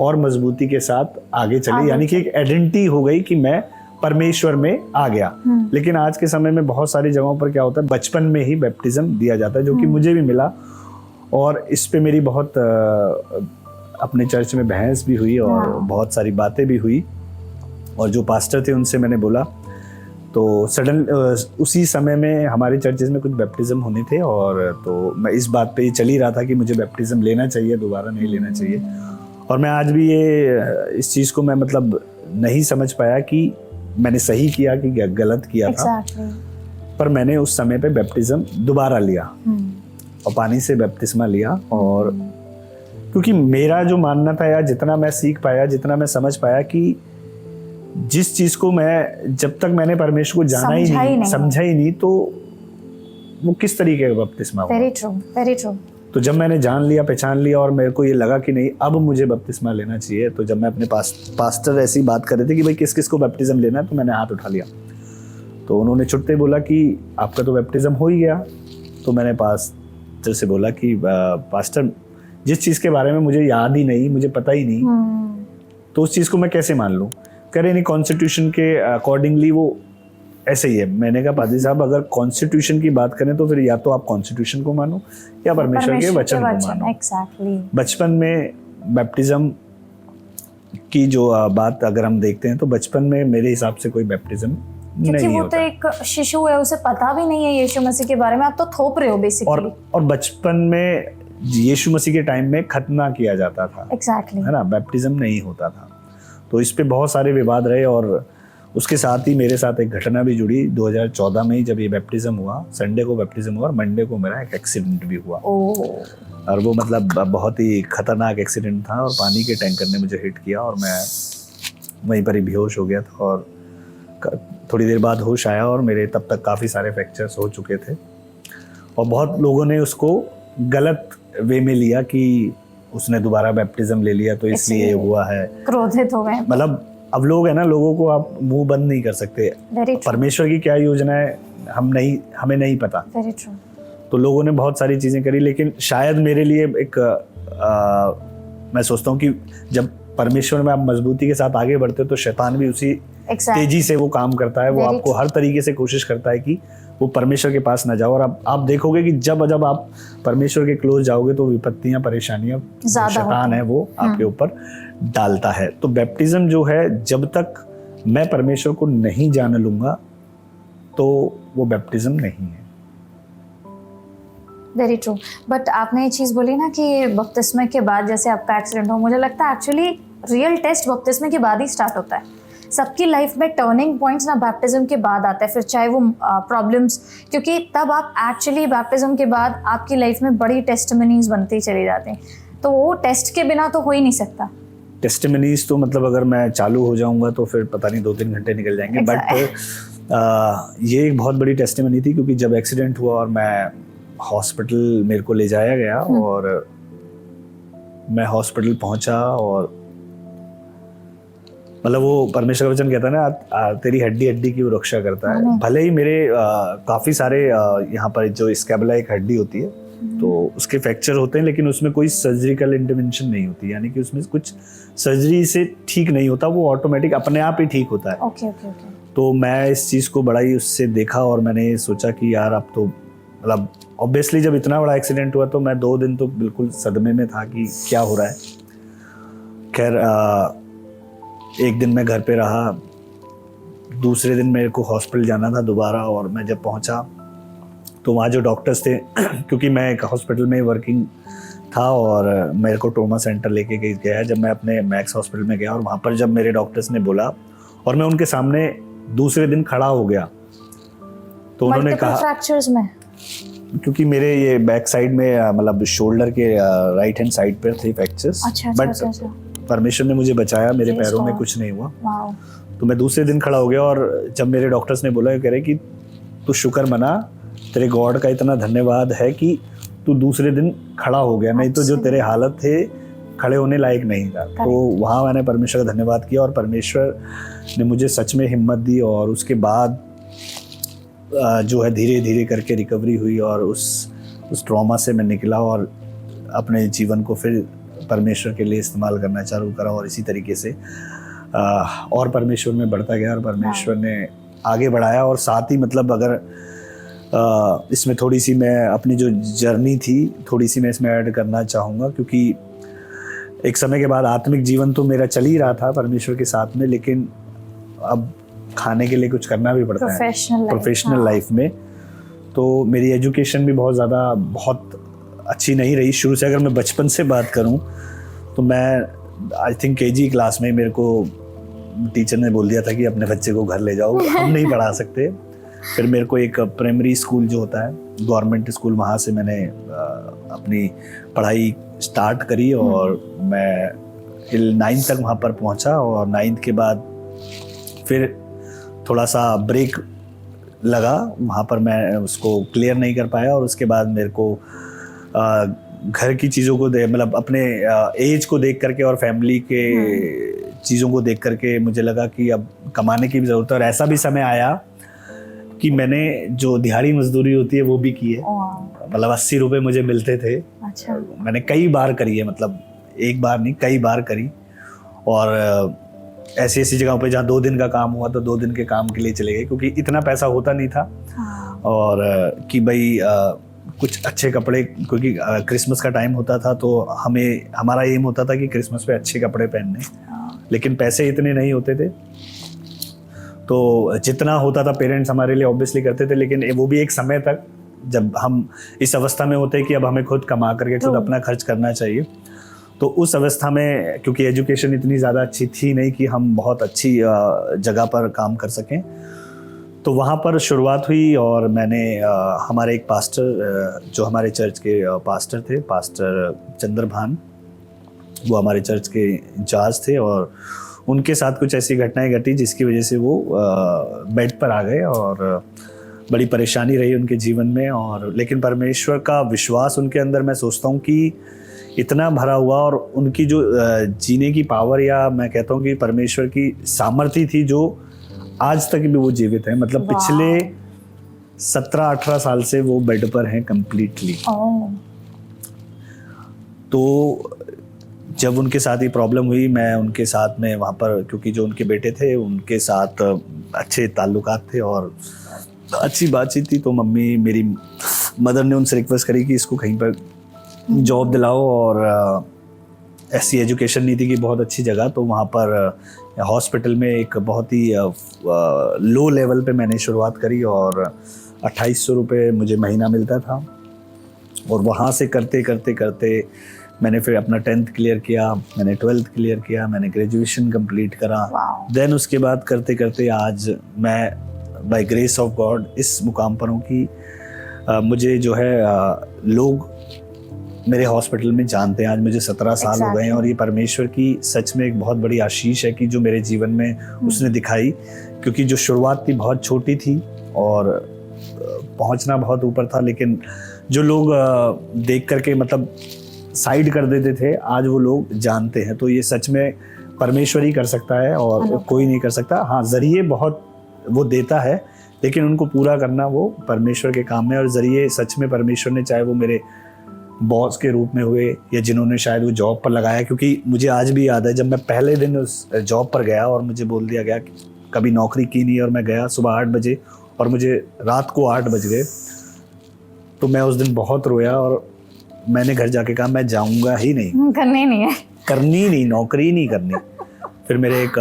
और मजबूती के साथ आगे चले, यानी कि एक आइडेंटिटी हो गई कि मैं परमेश्वर में आ गया। लेकिन आज के समय में बहुत सारी जगहों पर क्या होता है, बचपन में ही बैप्टिज्म दिया जाता है, जो कि मुझे भी मिला, और इस पे मेरी बहुत अपने चर्च में बहस भी हुई और बहुत सारी बातें भी हुई। और जो पास्टर थे उनसे मैंने बोला, तो सडन उसी समय में हमारे चर्चेज में कुछ बैप्टिज्म होने थे, और तो मैं इस बात पे ही चल ही रहा था कि मुझे बैप्टिज्म लेना चाहिए, दोबारा नहीं लेना चाहिए। और मैं आज भी इस चीज़ को मैं मतलब नहीं समझ पाया कि मैंने सही किया कि गलत किया था। पर मैंने उस समय पे बैप्टिज्म दोबारा लिया और पानी से बपतिस्मा लिया। और क्योंकि मेरा जो मानना था, या जितना मैं सीख पाया, जितना मैं समझ पाया कि जिस चीज़ को मैं जब तक मैंने परमेश्वर को जाना समझा ही नहीं, तो वो किस तरीके का बपतिस्मा हुआ।
Very true, very true.
तो जब मैंने जान लिया, पहचान लिया और मेरे को ये लगा कि नहीं अब मुझे बपतिस्मा लेना चाहिए, तो जब मैं अपने पास्टर ऐसी बात कर रहे थे कि भाई किस किस को बैप्टिज्म लेना है, तो मैंने हाथ उठा लिया। तो उन्होंने छुट्टे बोला कि आपका तो बैप्टिज्म हो ही गया। तो मैंने पास्टर से बोला कि पास्टर जिस चीज़ के बारे में मुझे याद ही नहीं, मुझे पता ही नहीं, तो उस चीज़ को मैं कैसे मान लूँ। कह रहे नहीं, कॉन्स्टिट्यूशन के अकॉर्डिंगली वो ऐसे ही है। मैंने कहा पादरी साहब अगर कॉन्स्टिट्यूशन की बात करें तो फिर या तो आप कॉन्स्टिट्यूशन को मानो या परमेश्वर के वचन को मानो।
एग्जैक्टली।
बचपन में बैप्टिज्म की जो बात अगर हम देखते हैं तो बचपन में मेरे हिसाब से कोई बैप्टिज्म
क्योंकि
नहीं
वो
होता।
तो एक शिशु है, उसे पता भी नहीं है यीशु मसीह के बारे में, आप तो थोप रहे हो बेसिकली।
और बचपन में यीशु मसीह के टाइम में खतना किया जाता था,
एग्जैक्टली,
है ना, बैप्टिज्म नहीं होता था। तो इस पे बहुत सारे विवाद रहे और उसके साथ ही मेरे साथ एक घटना भी जुड़ी 2014 में ही, जब ये बैप्टिज्म हुआ। संडे को बैप्टिज्म हुआ और मंडे को मेरा एक एक्सीडेंट भी हुआ। और वो मतलब बहुत ही खतरनाक एक्सीडेंट था और पानी के टैंकर ने मुझे हिट किया और मैं वहीं पर ही बेहोश हो गया था और थोड़ी देर बाद होश आया और मेरे तब तक काफ़ी सारे फ्रैक्चर्स हो चुके थे और बहुत लोगों ने उसको गलत वे में लिया कि उसने दोबारा बैप्टिज्म ले लिया तो इसलिए हुआ है,
क्रोधित हो गए।
मतलब अब लोग है ना, लोगों को आप मुंह बंद नहीं कर सकते। परमेश्वर की क्या योजना है हमें नहीं पता।
Very true.
तो लोगों ने बहुत सारी चीजें करी, लेकिन शायद मेरे लिए एक मैं सोचता हूँ कि जब परमेश्वर में आप मजबूती के साथ आगे बढ़ते हो तो शैतान भी उसी तेजी से वो काम करता है। वो आपको हर तरीके से कोशिश करता है कि वो परमेश्वर के पास ना जाओ। और आप देखोगे कि जब आप परमेश्वर के क्लोज जाओगे तो विपत्तियां, परेशानियां शैतान है वो आपके ऊपर डालता है। तो बैप्टिज्म जो है, जब तक मैं परमेश्वर को नहीं जान लूंगा तो वो बैप्टिज्म नहीं है।
Very true. बट आपने ये चीज़ बोली ना कि बपतिस्मे के बाद जैसे आपका एक्सीडेंट हो, मुझे लगता है एक्चुअली रियल टेस्ट बपतिस्मे के बाद ही स्टार्ट होता है। सबकी लाइफ में टर्निंग पॉइंट्स ना बैप्टिज्म के बाद आते हैं, फिर चाहे वो प्रॉब्लम्स, क्योंकि तब आप एक्चुअली बैप्टिज्म के बाद आपकी लाइफ में बड़ी टेस्टिमनीज बनती चली जाती हैं। तो वो टेस्ट के बिना तो हो ही नहीं सकता।
टेस्टिमनीज तो मतलब अगर मैं चालू हो जाऊंगा तो फिर पता नहीं 2-3 घंटे निकल जाएंगे। बट ये एक बहुत बड़ी टेस्टिमनी थी, क्योंकि जब एक्सीडेंट हुआ और मैं हॉस्पिटल मेरे को ले जाया गया और मैं हॉस्पिटल पहुंचा और मतलब वो परमेश्वर का वचन कहता है ना, तेरी हड्डी हड्डी की वो रक्षा करता है। भले ही मेरे काफ़ी सारे यहाँ पर जो स्कैबुला एक हड्डी होती है तो उसके फ्रैक्चर होते हैं, लेकिन उसमें कोई सर्जिकल इंटरवेंशन नहीं होती, यानी कि उसमें कुछ सर्जरी से ठीक नहीं होता, वो ऑटोमेटिक अपने आप ही ठीक होता है।
ओके।
तो मैं इस चीज़ को बड़ा ही उससे देखा और मैंने सोचा कि यार अब तो मतलब ऑब्वियसली जब इतना बड़ा एक्सीडेंट हुआ तो मैं 2 दिन तो बिल्कुल सदमे में था कि क्या हो रहा है। खैर एक दिन मैं घर पे रहा, दूसरे दिन मेरे को हॉस्पिटल जाना था दोबारा, और मैं जब पहुंचा तो वहाँ जो डॉक्टर्स थे क्योंकि मैं एक हॉस्पिटल में वर्किंग था और मेरे को ट्रॉमा सेंटर लेके गया। जब मैं अपने मैक्स हॉस्पिटल में गया और वहाँ पर जब मेरे डॉक्टर्स ने बोला और मैं उनके सामने दूसरे दिन खड़ा हो गया तो उन्होंने कहा
फ्रैक्चर्स में,
क्योंकि मेरे ये बैक साइड में मतलब शोल्डर के राइट हैंड साइड पर थे फ्रैक्चर्स, बट परमेश्वर ने मुझे बचाया, मेरे पैरों में कुछ नहीं हुआ। तो मैं दूसरे दिन खड़ा हो गया और जब मेरे डॉक्टर्स ने बोला, कह रहे कि तू शुक्र मना, तेरे गॉड का इतना धन्यवाद है कि तू दूसरे दिन खड़ा हो गया, नहीं तो जो तेरे हालत थे खड़े होने लायक नहीं था। तो वहाँ मैंने परमेश्वर का धन्यवाद किया और परमेश्वर ने मुझे सच में हिम्मत दी और उसके बाद जो है धीरे धीरे करके रिकवरी हुई और उस ट्रॉमा से मैं निकला और अपने जीवन को फिर परमेश्वर के लिए इस्तेमाल करना चालू करा और इसी तरीके से और परमेश्वर में बढ़ता गया और परमेश्वर ने आगे बढ़ाया। और साथ ही मतलब अगर इसमें थोड़ी सी मैं अपनी जो जर्नी थी थोड़ी सी मैं इसमें ऐड करना चाहूँगा, क्योंकि एक समय के बाद आत्मिक जीवन तो मेरा चल ही रहा था परमेश्वर के साथ में, लेकिन अब खाने के लिए कुछ करना भी पड़ता है प्रोफेशनल लाइफ में। तो मेरी एजुकेशन भी बहुत अच्छी नहीं रही शुरू से। अगर मैं बचपन से बात करूं तो मैं आई थिंक केजी क्लास में मेरे को टीचर ने बोल दिया था कि अपने बच्चे को घर ले जाओ, हम नहीं पढ़ा सकते। फिर मेरे को एक प्राइमरी स्कूल जो होता है गवर्नमेंट स्कूल, वहाँ से मैंने अपनी पढ़ाई स्टार्ट करी और मैं 9th तक वहाँ पर पहुँचा और 9th के बाद फिर थोड़ा सा ब्रेक लगा, वहाँ पर मैं उसको क्लियर नहीं कर पाया और उसके बाद मेरे को घर की चीज़ों को मतलब अपने एज को देख करके और फैमिली के चीज़ों को देख करके मुझे लगा कि अब कमाने की भी ज़रूरत है। और ऐसा भी समय आया कि मैंने जो दिहाड़ी मजदूरी होती है वो भी की है। मतलब 80 रुपये मुझे मिलते थे।
अच्छा।
मैंने कई बार करी है, मतलब एक बार नहीं कई बार करी। और ऐसी ऐसी जगहों पे जहाँ 2 दिन का काम हुआ तो 2 दिन के काम के लिए चले गए, क्योंकि इतना पैसा होता नहीं था। और कि भाई कुछ अच्छे कपड़े, क्योंकि क्रिसमस का टाइम होता था तो हमारा एम होता था कि क्रिसमस पे अच्छे कपड़े पहनने, लेकिन पैसे इतने नहीं होते थे। तो जितना होता था पेरेंट्स हमारे लिए ऑब्वियसली करते थे, लेकिन वो भी एक समय तक, जब हम इस अवस्था में होते हैं कि अब हमें खुद कमा करके खुद अपना खर्च करना चाहिए। तो उस अवस्था में क्योंकि एजुकेशन इतनी ज़्यादा अच्छी थी नहीं कि हम बहुत अच्छी जगह पर काम कर सकें, तो वहाँ पर शुरुआत हुई। और मैंने हमारे एक पास्टर, जो हमारे चर्च के पास्टर थे, पास्टर चंद्रभान, वो हमारे चर्च के इंचार्ज थे, और उनके साथ कुछ ऐसी घटनाएं घटी जिसकी वजह से वो बेड पर आ गए और बड़ी परेशानी रही उनके जीवन में। और लेकिन परमेश्वर का विश्वास उनके अंदर, मैं सोचता हूँ कि इतना भरा हुआ, और उनकी जो जीने की पावर, या मैं कहता हूँ कि परमेश्वर की सामर्थ्य थी, जो आज तक भी वो जीवित है। मतलब पिछले 17-18 साल से वो बेड पर हैं कंप्लीटली। तो जब उनके साथ ये प्रॉब्लम हुई, मैं उनके साथ में वहाँ पर, क्योंकि जो उनके बेटे थे उनके साथ अच्छे ताल्लुकात थे और अच्छी बातचीत थी, तो मेरी मदर ने उनसे रिक्वेस्ट करी कि इसको कहीं पर जॉब दिलाओ। और ऐसी एजुकेशन नहीं थी कि बहुत अच्छी जगह, तो वहाँ पर हॉस्पिटल में एक बहुत ही लो लेवल पे मैंने शुरुआत करी, और 2800 रुपये मुझे महीना मिलता था। और वहाँ से करते करते करते मैंने फिर अपना 10th क्लियर किया, मैंने 12th क्लियर किया, मैंने ग्रेजुएशन कंप्लीट करा। देन उसके बाद करते करते आज मैं बाय ग्रेस ऑफ गॉड इस मुकाम पर हूँ कि मुझे जो है लोग मेरे हॉस्पिटल में जानते हैं। आज मुझे 17 साल हो गए हैं, और ये परमेश्वर की सच में एक बहुत बड़ी आशीष है कि जो मेरे जीवन में उसने दिखाई। क्योंकि जो शुरुआत थी बहुत छोटी थी और पहुंचना बहुत ऊपर था, लेकिन जो लोग देख करके मतलब साइड कर देते थे, आज वो लोग जानते हैं। तो ये सच में परमेश्वर ही कर सकता है और कोई नहीं कर सकता। हाँ, जरिए बहुत वो देता है, लेकिन उनको पूरा करना वो परमेश्वर के काम में। और जरिए सच में परमेश्वर ने, चाहे वो मेरे बॉस के रूप में हुए या जिन्होंने शायद वो जॉब पर लगाया, क्योंकि मुझे आज भी याद है जब मैं पहले दिन उस जॉब पर गया और मुझे बोल दिया गया कि कभी नौकरी की नहीं, और मैं गया सुबह 8 बजे और मुझे रात को 8 बज गए, तो मैं उस दिन बहुत रोया। और मैंने घर जाके कहा मैं जाऊंगा ही नहीं,
करनी नहीं, नौकरी नहीं करनी। फिर मेरे एक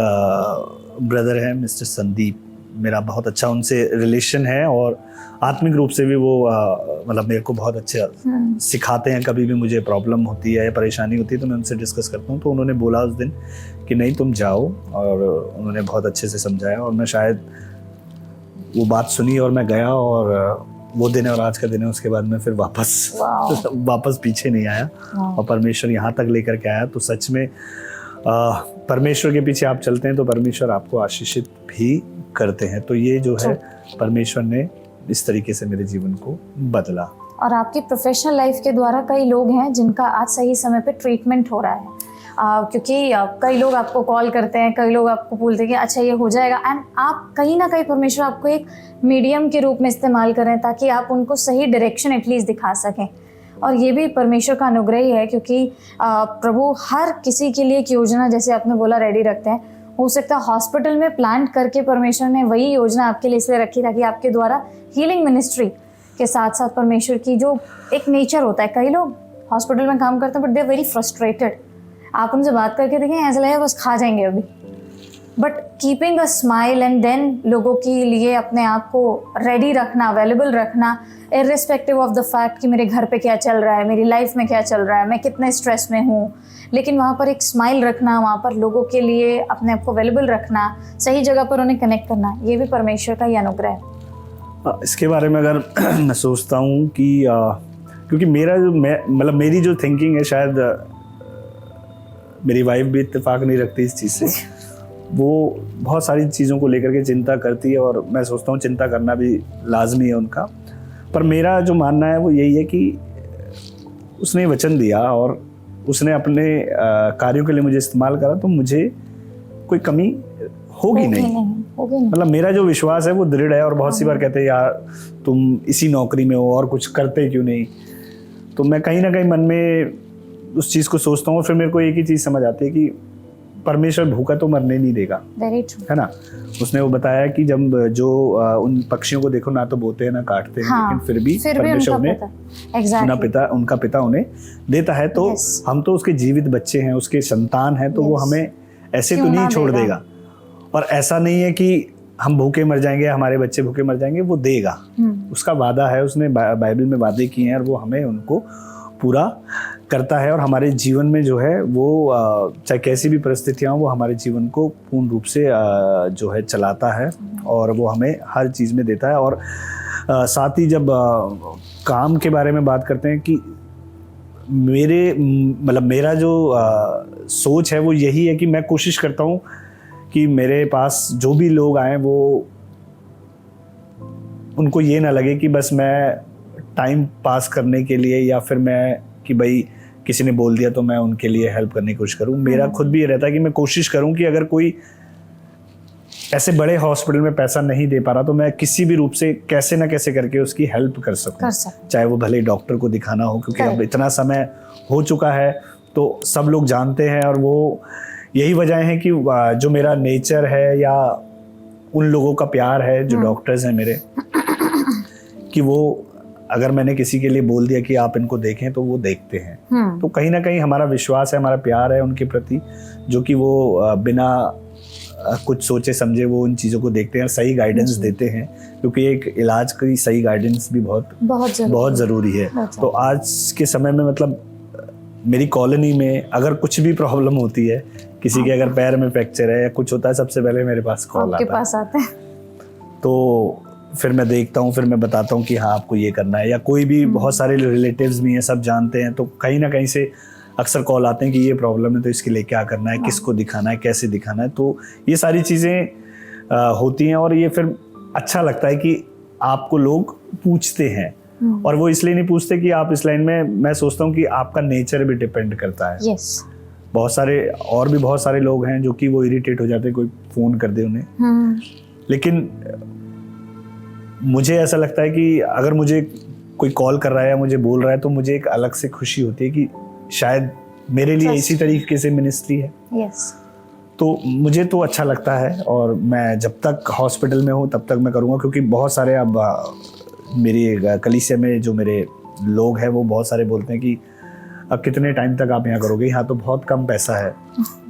ब्रदर हैं मिस्टर संदीप, मेरा बहुत अच्छा उनसे रिलेशन है, और आत्मिक रूप से भी वो मतलब मेरे को बहुत अच्छे सिखाते हैं। कभी भी मुझे प्रॉब्लम होती है या परेशानी होती है तो मैं उनसे डिस्कस करता हूँ। तो उन्होंने बोला उस दिन कि नहीं तुम जाओ, और उन्होंने बहुत अच्छे से समझाया, और मैं शायद वो बात सुनी और मैं गया, और वो दिन है और आज का दिन है। उसके बाद मैं फिर वापस पीछे नहीं आया, और परमेश्वर यहाँ तक लेकर के आया। तो सच में परमेश्वर के पीछे आप चलते हैं तो परमेश्वर आपको आशीषित भी करते हैं। तो ये जो है परमेश्वर ने इस तरीके से मेरे जीवन को बदला। और आपकी प्रोफेशनल लाइफ के द्वारा कई लोग हैं जिनका आज सही समय पे ट्रीटमेंट हो रहा है, क्योंकि कई लोग आपको कॉल करते हैं, कई लोग आपको बोलते हैं कि अच्छा ये हो जाएगा, एंड आप कहीं ना कहीं परमेश्वर आपको एक मीडियम के रूप में इस्तेमाल करें ताकि आप उनको सही डायरेक्शन एटलीस्ट दिखा सकें। और ये भी परमेश्वर का अनुग्रह ही है, क्योंकि प्रभु हर किसी के लिए एक योजना, जैसे आपने बोला, रेडी रखते हैं। हो सकता है हॉस्पिटल में प्लांट करके परमेश्वर ने वही योजना आपके लिए इसलिए रखी ताकि आपके द्वारा हीलिंग मिनिस्ट्री के साथ साथ परमेश्वर की जो एक नेचर होता है, कई लोग हॉस्पिटल में काम करते हैं but they are very frustrated. आप उनसे बात करके देखें, ऐसा लगेगा बस खा जाएंगे अभी, but keeping a smile and then लोगों के लिए अपने आप को रेडी रखना, अवेलेबल रखना, इर्रिस्पेक्टिव ऑफ द फैक्ट कि मेरे घर पे क्या चल रहा है, मेरी लाइफ में क्या चल रहा है, मैं कितने स्ट्रेस में हूँ, लेकिन वहाँ पर एक स्माइल रखना, वहाँ पर लोगों के लिए अपने आप को अवेलेबल रखना, सही जगह पर उन्हें कनेक्ट करना, ये भी परमेश्वर का ही अनुग्रह है।
इसके बारे में अगर मैं सोचता हूँ कि क्योंकि मेरा जो मतलब मेरी जो थिंकिंग है, शायद मेरी वाइफ भी इत्तेफाक नहीं रखती इस चीज़ से। वो बहुत सारी चीज़ों को लेकर के चिंता करती है, और मैं सोचता हूँ चिंता करना भी लाजमी है उनका। पर मेरा जो मानना है वो यही है कि उसने वचन दिया और उसने अपने कार्यों के लिए मुझे इस्तेमाल करा, तो मुझे कोई कमी होगी नहीं।
होगी नहीं।
मतलब मेरा जो विश्वास है वो दृढ़ है। और बहुत सी बार कहते हैं यार तुम इसी नौकरी में हो और कुछ करते क्यों नहीं, तो मैं कहीं ना कहीं मन में उस चीज़ को सोचता हूँ और फिर मेरे को एक ही चीज़ समझ आती है कि परमेश्वर भूखा तो मरने नहीं देगा,
Very true.
है ना। उसने वो बताया कि जब जो उन पक्षियों को देखो ना तो बोते हैं ना काटते हैं,
हाँ,
लेकिन फिर भी परमेश्वर उन्हें उनका पिता उन्हें देता है। तो हम तो उसके जीवित बच्चे हैं, उसके संतान हैं, तो वो हमें ऐसे तो नहीं छोड़ देगा। और ऐसा नहीं है कि हम भूखे मर जाएंगे, हमारे बच्चे भूखे मर जाएंगे, वो देगा। उसका वादा है, उसने बाइबल में वादे किए हैं और वो हमें उनको पूरा करता है। और हमारे जीवन में जो है वो चाहे कैसी भी परिस्थितियां हो, वो हमारे जीवन को पूर्ण रूप से जो है चलाता है और वो हमें हर चीज़ में देता है। और साथ ही जब काम के बारे में बात करते हैं कि मेरा जो सोच है वो यही है कि मैं कोशिश करता हूँ कि मेरे पास जो भी लोग आए वो उनको ये ना लगे कि बस मैं टाइम पास करने के लिए या फिर मैं कि भाई किसी ने बोल दिया तो मैं उनके लिए हेल्प करने की कोशिश करूं। मेरा खुद भी ये रहता है कि मैं कोशिश करूं कि अगर कोई ऐसे बड़े हॉस्पिटल में पैसा नहीं दे पा रहा तो मैं किसी भी रूप से कैसे ना कैसे करके उसकी हेल्प कर सकूं। चाहे वो भले डॉक्टर को दिखाना हो, क्योंकि अब इतना समय हो चुका है तो सब लोग जानते हैं। और वो यही वजह है कि जो मेरा नेचर है या उन लोगों का प्यार है जो डॉक्टर्स हैं मेरे, कि वो अगर मैंने किसी के लिए बोल दिया कि आप इनको देखें तो वो देखते हैं। तो कहीं ना कहीं हमारा विश्वास है, हमारा प्यार है उनके प्रति, जो कि वो बिना कुछ सोचे समझे वो उन चीज़ों को देखते हैं और सही गाइडेंस देते हैं, क्योंकि एक इलाज की सही गाइडेंस भी बहुत ज़रूरी है। तो आज के समय में मतलब मेरी कॉलोनी में अगर कुछ भी प्रॉब्लम होती है, किसी के अगर पैर में फ्रैक्चर है या कुछ होता है, सबसे पहले मेरे पास कॉल आता है। तो फिर मैं देखता हूँ, फिर मैं बताता हूँ कि हाँ आपको ये करना है। या कोई भी बहुत सारे रिलेटिव्स भी हैं, सब जानते हैं, तो कहीं ना कहीं से अक्सर कॉल आते हैं कि ये प्रॉब्लम है तो इसके लिए क्या करना है, किसको दिखाना है, कैसे दिखाना है। तो ये सारी चीज़ें होती हैं और ये फिर अच्छा लगता है कि आपको लोग पूछते हैं। और वो इसलिए नहीं पूछते कि आप इस लाइन में, मैं सोचता हूँ कि आपका नेचर भी डिपेंड करता है। बहुत सारे लोग हैं जो कि वो इरिटेट हो जाते हैं कोई फ़ोन कर दे उन्हें। लेकिन मुझे ऐसा लगता है कि अगर मुझे कोई कॉल कर रहा है या मुझे बोल रहा है तो मुझे एक अलग से खुशी होती है कि शायद मेरे लिए इसी तरीके से मिनिस्ट्री है। तो मुझे तो अच्छा लगता है और मैं जब तक हॉस्पिटल में हूँ तब तक मैं करूँगा, क्योंकि बहुत सारे अब मेरी कलीसिया में जो मेरे लोग हैं वो बहुत सारे बोलते हैं कि अब कितने टाइम तक आप यहाँ करोगे, यहाँ तो बहुत कम पैसा है।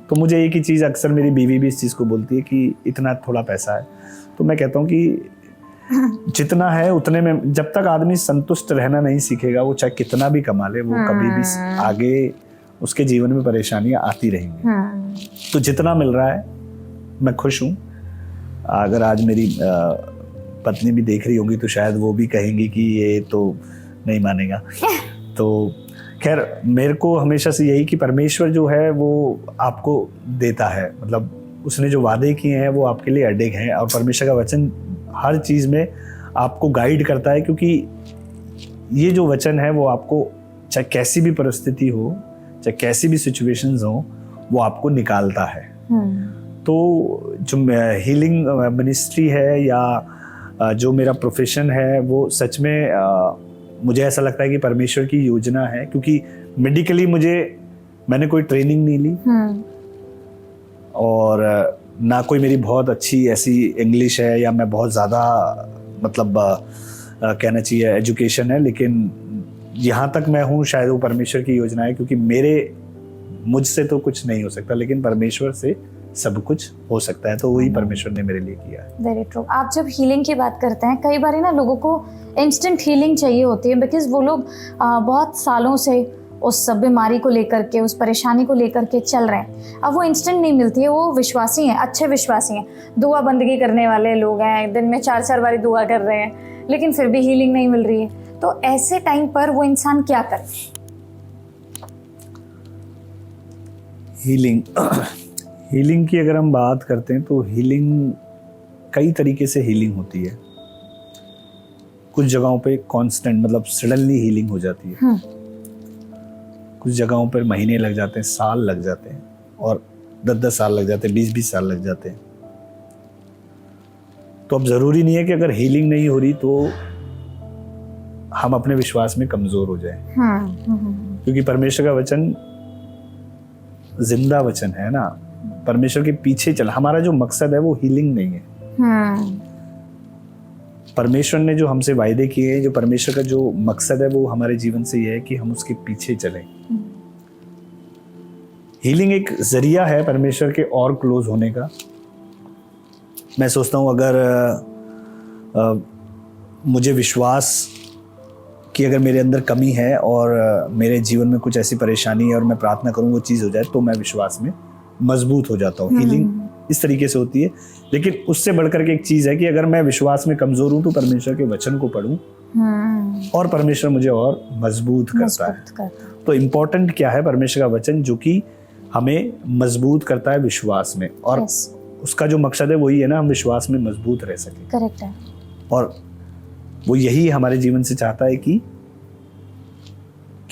तो मुझे एक ही चीज़, अक्सर मेरी बीवी भी इस चीज़ को बोलती है कि इतना थोड़ा पैसा है। तो मैं कहता हूँ कि जितना है उतने में जब तक आदमी संतुष्ट रहना नहीं सीखेगा, वो चाहे कितना भी कमा ले, वो कभी भी आगे उसके जीवन में परेशानियां आती रहेंगी। तो जितना मिल रहा है मैं खुश हूँ। अगर आज मेरी पत्नी भी देख रही होगी तो शायद वो भी कहेंगी कि ये तो नहीं मानेगा। तो खैर मेरे को हमेशा से यही कि परमेश्वर जो है वो आपको देता है, मतलब उसने जो वादे किए हैं वो आपके लिए अडिग हैं। और परमेश्वर का वचन हर चीज़ में आपको गाइड करता है, क्योंकि ये जो वचन है वो आपको चाहे कैसी भी परिस्थिति हो, चाहे कैसी भी सिचुएशंस हो, वो आपको निकालता है। तो जो हीलिंग मिनिस्ट्री है या जो मेरा प्रोफेशन है वो सच में मुझे ऐसा लगता है कि परमेश्वर की योजना है, क्योंकि मेडिकली मैंने कोई ट्रेनिंग नहीं ली और ना कोई मेरी बहुत अच्छी ऐसी इंग्लिश है या मैं बहुत ज़्यादा मतलब कहना चाहिए एजुकेशन है, लेकिन यहाँ तक मैं हूँ शायद वो परमेश्वर की योजना है, क्योंकि मुझसे तो कुछ नहीं हो सकता, लेकिन परमेश्वर से सब कुछ हो सकता है। तो वही परमेश्वर ने मेरे लिए किया है।
Very true. आप जब हीलिंग की बात करते हैं, कई बार ना लोगों को इंस्टेंट हीलिंग चाहिए होती है, बिकॉज वो लोग बहुत सालों से उस सब बीमारी को लेकर के, उस परेशानी को लेकर के चल रहे हैं। अब वो इंस्टेंट नहीं मिलती है। वो विश्वासी हैं, अच्छे विश्वासी हैं, दुआ बंदगी करने वाले लोग हैं, दिन में 4-4 बारी दुआ कर रहे हैं, लेकिन फिर भी हीलिंग नहीं मिल रही है। तो ऐसे टाइम पर वो इंसान क्या करे?
हीलिंग की अगर हम बात करते हैं तो हीलिंग कई तरीके से हीलिंग होती है। कुछ जगहों पे कांस्टेंट मतलब सडनली हीलिंग हो जाती है, कुछ जगहों पर महीने लग जाते हैं, साल लग जाते हैं, और 10-10 साल लग जाते हैं, 20-20 साल लग जाते हैं। तो अब ज़रूरी नहीं है कि अगर हीलिंग नहीं हो रही तो हम अपने विश्वास में कमज़ोर हो जाएं, क्योंकि परमेश्वर का वचन जिंदा वचन है ना। परमेश्वर के पीछे चल, हमारा जो मकसद है वो हीलिंग नहीं है। परमेश्वर ने जो हमसे वायदे किए हैं, जो परमेश्वर का जो मकसद है वो हमारे जीवन से ये है कि हम उसके पीछे चलें। हीलिंग एक जरिया है परमेश्वर के और क्लोज होने का। मैं सोचता हूँ अगर मुझे विश्वास कि अगर मेरे अंदर कमी है और मेरे जीवन में कुछ ऐसी परेशानी है और मैं प्रार्थना करूँ वो चीज़ हो जाए, तो मैं विश्वास में मजबूत हो जाता हूँ। हीलिंग इस तरीके से होती है। लेकिन उससे बढ़कर के एक चीज़ है कि अगर मैं विश्वास में कमज़ोर हूँ तो परमेश्वर के वचन को पढूं और परमेश्वर मुझे और मजबूत करता है। तो इम्पोर्टेंट क्या है? परमेश्वर का वचन जो कि हमें मजबूत करता है विश्वास में, और उसका जो मकसद है वही है ना, हम विश्वास में मजबूत रह सकें।
करेक्ट है।
और वो यही हमारे जीवन से चाहता है कि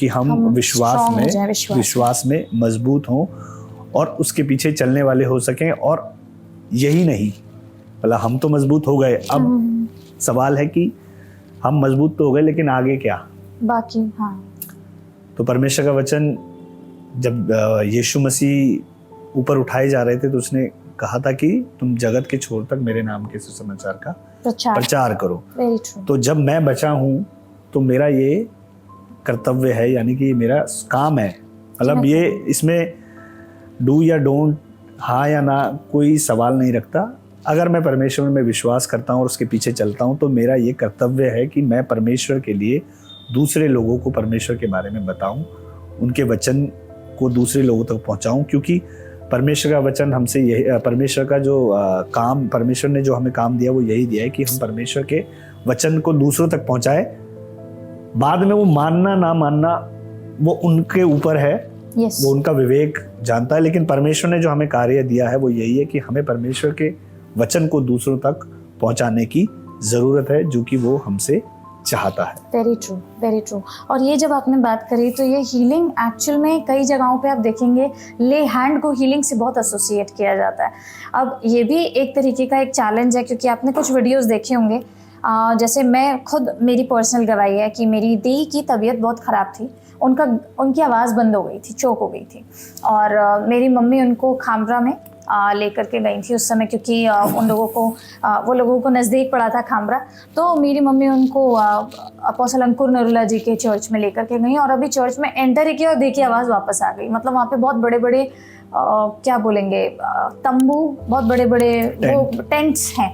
हम विश्वास में मजबूत हों और उसके पीछे चलने वाले हो सकें। और यही नहीं, भला हम तो मजबूत हो गए, अब सवाल है कि हम मजबूत तो हो गए, लेकिन आगे क्या
बाकी? हाँ।
तो परमेश्वर का वचन, जब यीशु मसीह ऊपर उठाए जा रहे थे तो उसने कहा था कि तुम जगत के छोर तक मेरे नाम के सुसमाचार का प्रचार करो। तो जब मैं बचा हूँ तो मेरा ये कर्तव्य है, यानी कि ये मेरा काम है। मतलब ये इसमें डू या डोंट, हाँ या ना, कोई सवाल नहीं रखता। अगर मैं परमेश्वर में विश्वास करता हूँ और उसके पीछे चलता हूँ तो मेरा ये कर्तव्य है कि मैं परमेश्वर के लिए दूसरे लोगों को परमेश्वर के बारे में बताऊँ, उनके वचन को दूसरे लोगों तक पहुँचाऊँ। क्योंकि परमेश्वर का वचन हमसे यही, परमेश्वर का जो काम, परमेश्वर ने जो हमें काम दिया वो यही दिया है कि हम परमेश्वर के वचन को दूसरों तक पहुँचाए। बाद में वो मानना ना मानना वो उनके ऊपर है, वो उनका विवेक जानता है। लेकिन परमेश्वर ने जो हमें कार्य दिया है वो यही है कि हमें परमेश्वर के वचन को दूसरों तक पहुंचाने की ज़रूरत है, जो कि वो हमसे चाहता है।
Very true, very true. और ये जब आपने बात करी तो ये हीलिंग एक्चुअल में कई जगहों पे आप देखेंगे ले हैंड को हीलिंग से बहुत एसोसिएट किया जाता है। अब ये भी एक तरीके का एक चैलेंज है, क्योंकि आपने कुछ वीडियोस देखे होंगे। जैसे मैं खुद, मेरी पर्सनल गवाही है कि मेरी दी की तबीयत बहुत ख़राब थी। उनकी आवाज़ बंद हो गई थी, चोक हो गई थी, और मेरी मम्मी उनको खामरा में लेकर के गई थी उस समय, क्योंकि वो लोगों को नज़दीक पड़ा था खामरा। तो मेरी मम्मी उनको अपोस्टल अंकुर नरूला जी के चर्च में लेकर के गई, और अभी चर्च में एंटर ही किया और देखिए आवाज़ वापस आ गई। मतलब वहाँ पे बहुत बड़े बड़े क्या बोलेंगे, तंबू, बहुत बड़े बड़े वो टेंट्स हैं।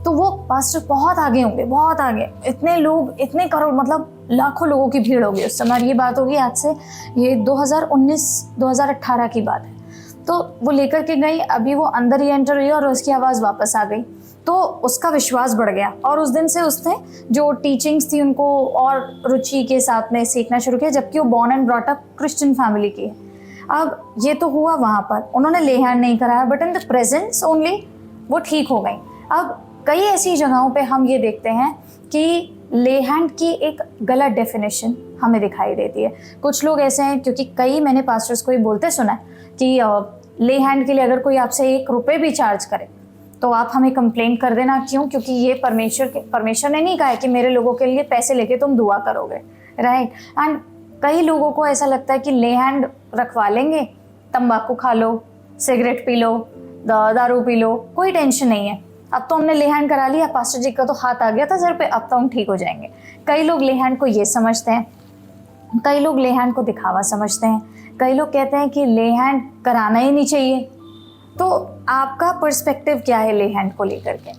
तो वो पास्टर बहुत आगे होंगे, बहुत आगे, इतने लोग, इतने करोड़, मतलब लाखों लोगों की भीड़ होगी उस समय। ये बात होगी आज से, ये 2019-2018 की बात है। तो वो लेकर के गई, अभी वो अंदर ही एंटर हुई और उसकी आवाज़ वापस आ गई। तो उसका विश्वास बढ़ गया, और उस दिन से उसने जो टीचिंग्स थी उनको और रुचि के साथ में सीखना शुरू किया, जबकि वो born and brought up Christian family की है। अब ये तो हुआ वहाँ पर, उन्होंने ले हैंड नहीं कराया, but in the presence only वो ठीक हो गई। अब कई ऐसी जगहों पे हम ये देखते हैं कि ले हैंड की एक गलत डेफिनेशन हमें दिखाई देती है। कुछ लोग ऐसे हैं, क्योंकि कई मैंने पास्टर्स को ही बोलते सुना है कि ले हैंड के लिए अगर कोई आपसे ₹1 भी चार्ज करे तो आप हमें कंप्लेंट कर देना। क्यों? क्योंकि ये परमेश्वर ने नहीं कहा है कि मेरे लोगों के लिए पैसे लेके तुम दुआ करोगे, राइट। एंड कई लोगों को ऐसा लगता है कि ले हैंड रखवा लेंगे, तंबाकू खा लो, सिगरेट पी लो, दारू पी लो, कोई टेंशन नहीं है, अब तो हमने ले हैंड करा लिया, पास्टर जी का तो हाथ आ गया था सर पे, अब तो हम ठीक हो जाएंगे। कई लोग ले हैंड को ये समझते हैं, कई लोग ले हैंड को दिखावा समझते हैं, कई लोग कहते हैं कि ले हैंड कराना ही नहीं चाहिए। तो आपका पर्सपेक्टिव क्या है ले हैंड को लेकर के?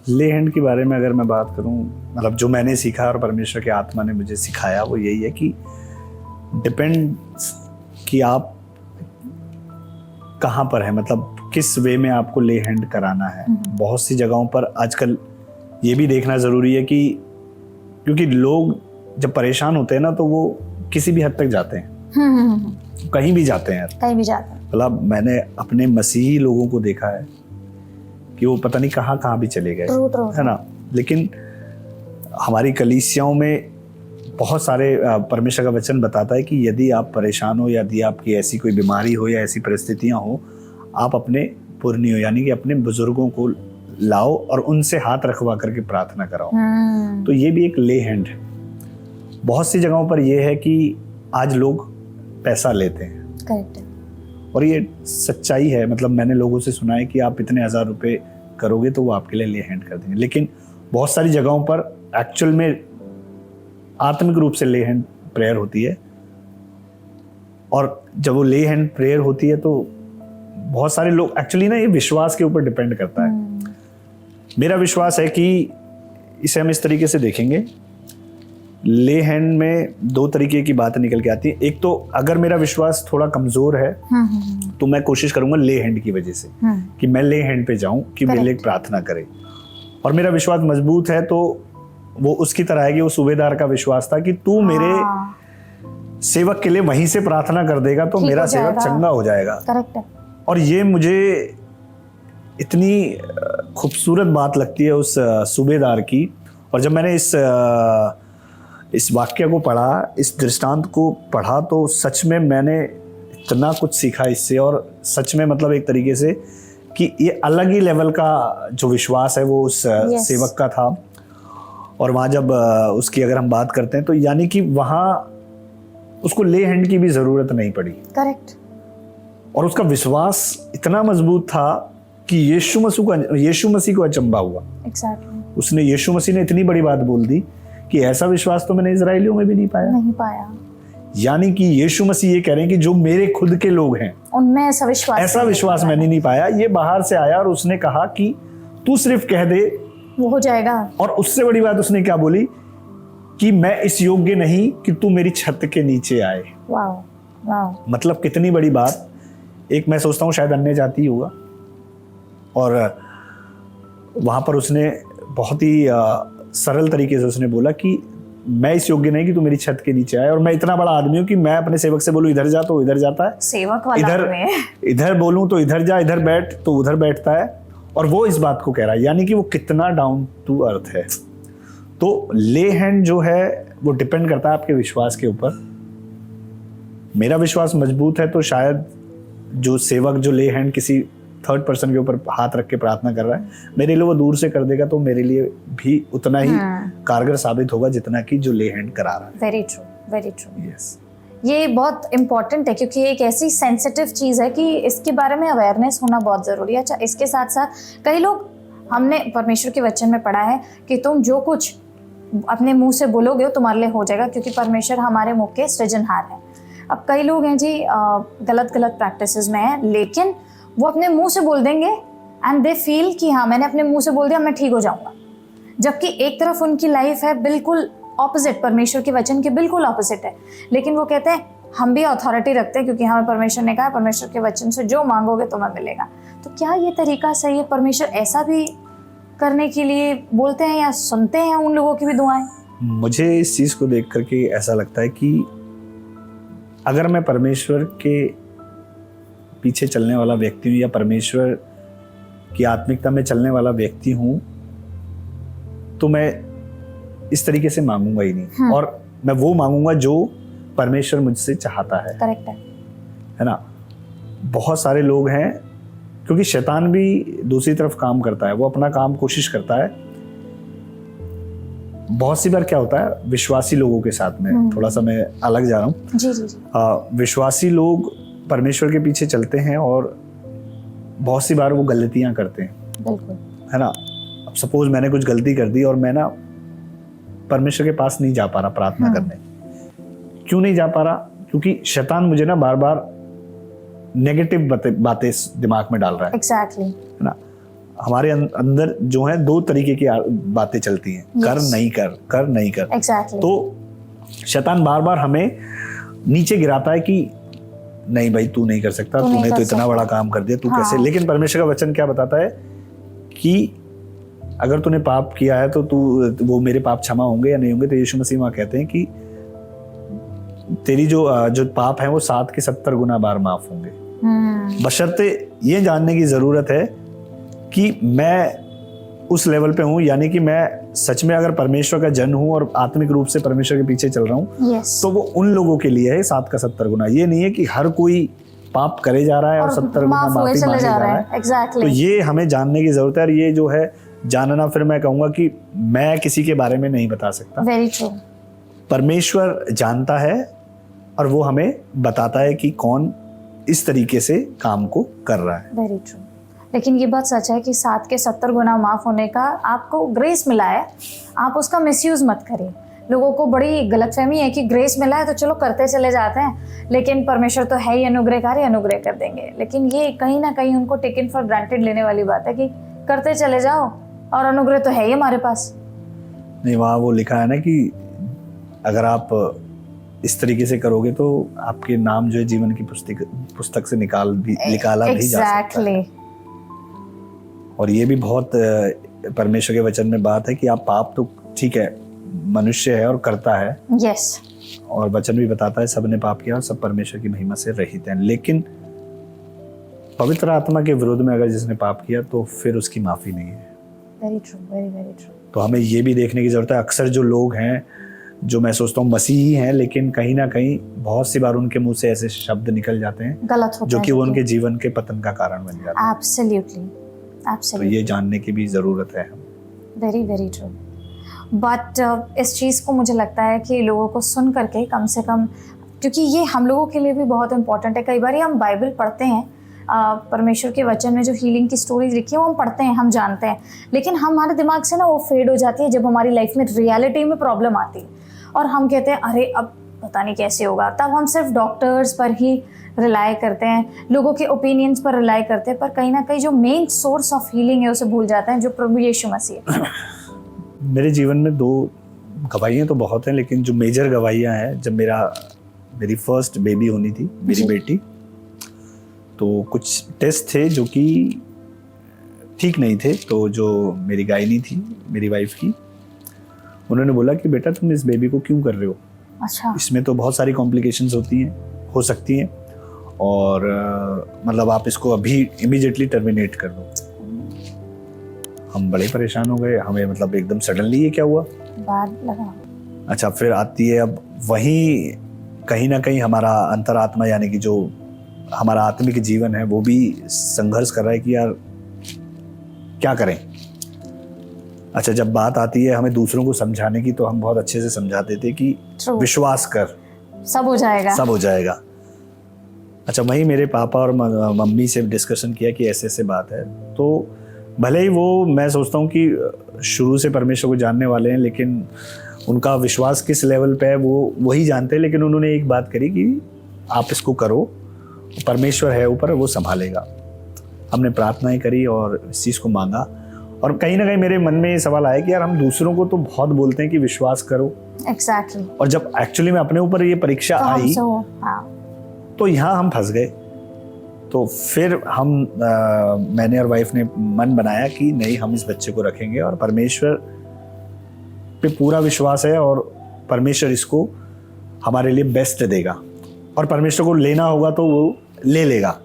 ले हैंड के बारे में अगर मैं बात करूं, मतलब जो मैंने सीखा और परमेश्वर की आत्मा ने मुझे सिखाया वो यही है कि डिपेंड्स कि आप कहाँ पर है, मतलब किस वे में आपको ले हैंड कराना है। बहुत सी जगहों पर आजकल ये भी देखना ज़रूरी है कि क्योंकि लोग जब परेशान होते हैं ना तो वो किसी भी हद तक जाते हैं, कहीं भी जाते हैं, मतलब मैंने अपने मसीही लोगों को देखा है कि वो पता नहीं कहाँ भी चले गए, है ना। लेकिन हमारी कलीसियाओं में बहुत सारे परमेश्वर का वचन बताता है कि यदि आप परेशान हो, यदि आपकी ऐसी कोई बीमारी हो या ऐसी परिस्थितियां हो, आप अपने पुरनियों यानी कि अपने बुजुर्गों को लाओ और उनसे हाथ रखवा करके प्रार्थना कराओ। तो ये भी एक ले हैंड है। बहुत सी जगहों पर यह है कि आज लोग पैसा लेते हैं,
करेक्ट है,
और ये सच्चाई है। मतलब मैंने लोगों से सुना है कि आप इतने 1000 रुपए करोगे तो वो आपके लिए ले हैंड कर देंगे, लेकिन बहुत सारी जगहों पर एक्चुअल में आत्मिक रूप से ले हैंड प्रेयर होती है। और जब वो ले हैंड प्रेयर होती है तो बहुत सारे लोग एक्चुअली ना, ये विश्वास के ऊपर डिपेंड करता है। मेरा विश्वास है कि इसे हम इस तरीके से देखेंगे, ले हैंड में 2 तरीके की बातें निकल के आती है। एक तो अगर मेरा विश्वास थोड़ा कमजोर है तो मैं कोशिश करूंगा ले हैंड की वजह से कि मैं ले हैंड पे जाऊं कि मेरे लिए प्रार्थना करे। और मेरा विश्वास मजबूत है तो वो उसकी तरह है कि वो सूबेदार का विश्वास था कि तू मेरे सेवक के लिए वहीं से प्रार्थना कर देगा तो मेरा सेवक चंगा हो जाएगा।
करेक्ट है।
और ये मुझे इतनी खूबसूरत बात लगती है उस सूबेदार की। और जब मैंने इस वाक्य को पढ़ा, इस दृष्टांत को पढ़ा, तो सच में मैंने इतना कुछ सीखा इससे। और सच में मतलब एक तरीके से कि ये अलग ही लेवल का जो विश्वास है वो उस सेवक का था। और वहाँ जब उसकी अगर हम बात करते हैं तो यानी कि वहाँ उसको ले हैंड की भी ज़रूरत नहीं पड़ी।
करेक्ट।
और उसका विश्वास इतना मजबूत था कि यीशु मसीह को अचंभा हुआ।
एग्जैक्टली।
उसने यीशु मसीह ने इतनी बड़ी बात बोल दी कि ऐसा विश्वास तो मैंने इजराइलियों में भी नहीं पाया। यानी कि यीशु मसीह ये कह रहे हैं कि जो मेरे खुद के लोग हैं
उनमें ऐसा विश्वास
मैंने नहीं पाया। ये बाहर से आया और उसने कहा कि तू सिर्फ कह दे
वो हो जाएगा।
और उससे बड़ी बात उसने क्या बोली कि मैं इस योग्य नहीं कि तू मेरी छत के नीचे आए।
वाह।
मतलब कितनी बड़ी बात। एक मैं सोचता हूँ शायद अन्य जाति होगा, और वहां पर उसने बहुत ही सरल तरीके से उसने बोला कि मैं इस योग्य नहीं कि तू मेरी छत के नीचे आए। और मैं इतना बड़ा आदमी हूं कि मैं अपने सेवक से बोलूं इधर जा तो इधर जाता है,
सेवक वाला
इधर बोलूं तो इधर जा, इधर बैठ तो उधर बैठता है। और वो इस बात को कह रहा है, यानी कि वो कितना डाउन टू अर्थ है। तो ले हैंड जो है वो डिपेंड करता है आपके विश्वास के ऊपर। मेरा विश्वास मजबूत है तो शायद जो सेवक जो ले हैंड किसी थर्ड पर्सन के ऊपर हाथ रख के प्रार्थना कर रहा है, मेरे लिए वो दूर से कर देगा तो मेरे लिए भी उतना ही कारगर साबित होगा जितना कि जो ले हैंड करा रहा है।
Very true.
यस,
ये बहुत इम्पोर्टेंट है क्योंकि एक ऐसी सेंसिटिव चीज़ है कि इसके बारे में अवेयरनेस होना बहुत ज़रूरी है। अच्छा, इसके साथ साथ कई लोग, हमने परमेश्वर के वचन में पढ़ा है कि तुम जो कुछ अपने मुंह से बोलोगे वो तुम्हारे लिए हो जाएगा, क्योंकि परमेश्वर हमारे मुंह के सृजनहार है। अब कई लोग हैं जी गलत प्रैक्टिसेस में हैं, लेकिन वो अपने मुंह से बोल देंगे एंड दे फील कि हाँ मैंने अपने मुंह से बोल दिया मैं ठीक हो जाऊंगा, जबकि एक तरफ उनकी लाइफ है बिल्कुल ऑपोजिट, परमेश्वर के वचन के बिल्कुल ऑपोजिट है। लेकिन वो कहते हैं हम भी अथॉरिटी रखते हैं क्योंकि हमें परमेश्वर ने कहा परमेश्वर के वचन से जो मांगोगे तुम्हें मिलेगा। तो क्या ये तरीका सही है? परमेश्वर ऐसा भी करने के लिए बोलते हैं या सुनते हैं उन लोगों की भी दुआएं?
मुझे इस चीज़ को देख करके ऐसा लगता है कि अगर मैं परमेश्वर के पीछे चलने वाला व्यक्ति हूँ या परमेश्वर की आत्मिकता में चलने वाला व्यक्ति हूँ तो मैं इस तरीके से मांगूंगा ही नहीं। और मैं वो मांगूंगा जो परमेश्वर मुझसे चाहता है।
करेक्ट
है ना। बहुत सारे लोग हैं, क्योंकि शैतान भी दूसरी तरफ काम करता है, वो अपना काम कोशिश करता है। बहुत सी बार क्या होता है विश्वासी लोगों के साथ में, थोड़ा सा मैं अलग जा रहा हूँ
जी।
विश्वासी लोग परमेश्वर के पीछे चलते हैं और बहुत सी बार वो गलतियां करते हैं।
बिल्कुल।
है ना। अब सपोज मैंने कुछ गलती कर दी और मैं ना परमेश्वर के पास नहीं जा पा रहा प्रार्थना करने। क्यों नहीं जा पा रहा? क्योंकि शैतान मुझे ना बार बार नेगेटिव बातें दिमाग में डाल रहा है।
एग्जैक्टली।
है ना। हमारे अंदर जो है 2 तरीके की बातें चलती हैं, कर नहीं कर।
एग्जैक्टली।
तो शैतान बार बार हमें नीचे गिराता है कि नहीं भाई तू नहीं कर सकता, तूने तो इतना बड़ा काम कर दिया, तू कैसे। लेकिन परमेश्वर का वचन क्या बताता है कि अगर तूने पाप किया है तो वो मेरे पाप क्षमा होंगे या नहीं होंगे। तो यीशु मसीह वहां कहते हैं कि तेरी जो पाप है वो 7 के 70 गुना बार माफ होंगे। बशर्ते ये जानने की जरूरत है कि मैं उस लेवल पे हूँ, यानी कि मैं सच में अगर परमेश्वर का जन हूँ और आत्मिक रूप से परमेश्वर के पीछे चल रहा हूँ,
यस
तो वो उन लोगों के लिए है 7 का 70 गुना। ये नहीं है कि हर कोई पाप करे जा रहा है और 70 गुना
माफ हुए
माफी
चले
मांगे
जा रहे
रहा
हैं।
है।
एग्जैक्टली
तो ये हमें जानने की जरूरत है, और ये जो है जानना, फिर मैं कहूँगा कि मैं किसी के बारे में नहीं बता सकता,
वेरी ट्रू।
परमेश्वर जानता है और वो हमें बताता है कि कौन इस तरीके से काम को कर रहा है।
Very true. लेकिन ये बात सच है कि 7 के 70 गुना माफ होने का आपको ग्रेस मिला है, आप उसका मिसयूज मत करिए। लोगों को बड़ी गलतफहमी है कि ग्रेस मिला है तो चलो करते चले जाते हैं, लेकिन परमेश्वर तो है ही अनुग्रहकारी, अनुग्रह कर देंगे। लेकिन ये कहीं ना कहीं उनको टेकन फॉर ग्रांटेड लेने वाली बात है कि करते चले जाओ और अनुग्रह तो है ही हमारे पास।
नहीं, वहाँ वो लिखा है ना कि अगर आप इस तरीके से करोगे तो आपके नाम जो है जीवन की पुस्तक से निकाला भी जा सकता है। और ये भी बहुत परमेश्वर के वचन में बात है कि आप पाप तो ठीक है, मनुष्य है और करता है,
यस,
और वचन भी बताता है सबने पाप किया और सब परमेश्वर की महिमा से रहित हैं। लेकिन पवित्र आत्मा के विरोध में अगर जिसने पाप किया तो फिर उसकी माफी नहीं है।
Very true, very very true.
तो हमें ये भी देखने की जरूरत है, अक्सर जो लोग हैं, जो मैं सोचता हूँ मसीही हैं, लेकिन कहीं ना कहीं बहुत सी बार उनके मुंह से ऐसे शब्द निकल जाते हैं
गलत होता
जो
है,
कि वो उनके जीवन के पतन का कारण बन जाते हैं।
एब्सोल्युटली,
तो
एब्सोल्युटली,
ये जानने की भी जरूरत है।
Very very true. बट इस चीज़ को मुझे लगता है कि लोगों को सुन करके कम से कम, क्योंकि ये हम लोगों के लिए भी बहुत इंपॉर्टेंट है। कई बार हम बाइबल पढ़ते हैं, परमेश्वर के वचन में जो हीलिंग की स्टोरीज लिखी है वो हम पढ़ते हैं, हम जानते हैं, लेकिन हमारे दिमाग से ना वो फेड हो जाती है जब हमारी लाइफ में रियलिटी में प्रॉब्लम आती है और हम कहते हैं अरे अब पता नहीं कैसे होगा। तब हम सिर्फ डॉक्टर्स पर ही रिलाई करते हैं, लोगों के ओपिनियंस पर रिलाई करते हैं, पर कहीं ना कहीं जो मेन सोर्स ऑफ हीलिंग है उसे भूल जाते हैं, जो प्रभु यीशु मसीह है।
मेरे जीवन में 2 गवाहियाँ तो बहुत हैं, लेकिन जो मेजर गवाहियाँ हैं, जब मेरी फर्स्ट बेबी होनी थी, मेरी बेटी, तो कुछ टेस्ट थे जो कि ठीक नहीं थे। तो जो मेरी गायनी थी, मेरी वाइफ की, उन्होंने बोला कि बेटा तुम इस बेबी को क्यों कर रहे हो,
अच्छा,
इसमें तो बहुत सारी कॉम्प्लिकेशंस हो सकती हैं, और मतलब आप इसको अभी इमीडिएटली टर्मिनेट कर दो। हम बड़े परेशान हो गए, हमें मतलब एकदम सडनली ये क्या हुआ,
बैड लगा।
अच्छा, फिर आती है अब वहीं कहीं ना कहीं हमारा अंतरात्मा, यानी कि जो हमारा आत्मिक जीवन है, वो भी संघर्ष कर रहा है कि यार क्या करें। अच्छा, जब बात आती है हमें दूसरों को समझाने की, तो हम बहुत अच्छे से समझाते थे कि
True.
विश्वास कर,
सब हो जाएगा,
सब हो जाएगा। अच्छा, वहीं मेरे पापा और मम्मी से डिस्कशन किया कि ऐसे ऐसे बात है। तो भले ही वो, मैं सोचता हूँ कि शुरू से परमेश्वर को जानने वाले हैं, लेकिन उनका विश्वास किस लेवल पे है वो वही जानते हैं। लेकिन उन्होंने एक बात करी कि आप इसको करो, परमेश्वर है ऊपर, वो संभालेगा। हमने प्रार्थनाएं करी और इस चीज़ को मांगा, और कहीं ना कहीं मेरे मन में ये सवाल आया कि यार हम दूसरों को तो बहुत बोलते हैं कि विश्वास करो,
एग्जैक्टली,
और जब एक्चुअली में अपने ऊपर ये परीक्षा
तो
आई, तो यहाँ हम फंस गए। तो फिर मैंने और वाइफ ने मन बनाया कि नहीं, हम इस बच्चे को रखेंगे, और परमेश्वर पे पूरा विश्वास है, और परमेश्वर इसको हमारे लिए बेस्ट देगा, और परमेश्वर को लेना होगा तो वो ले लेगा।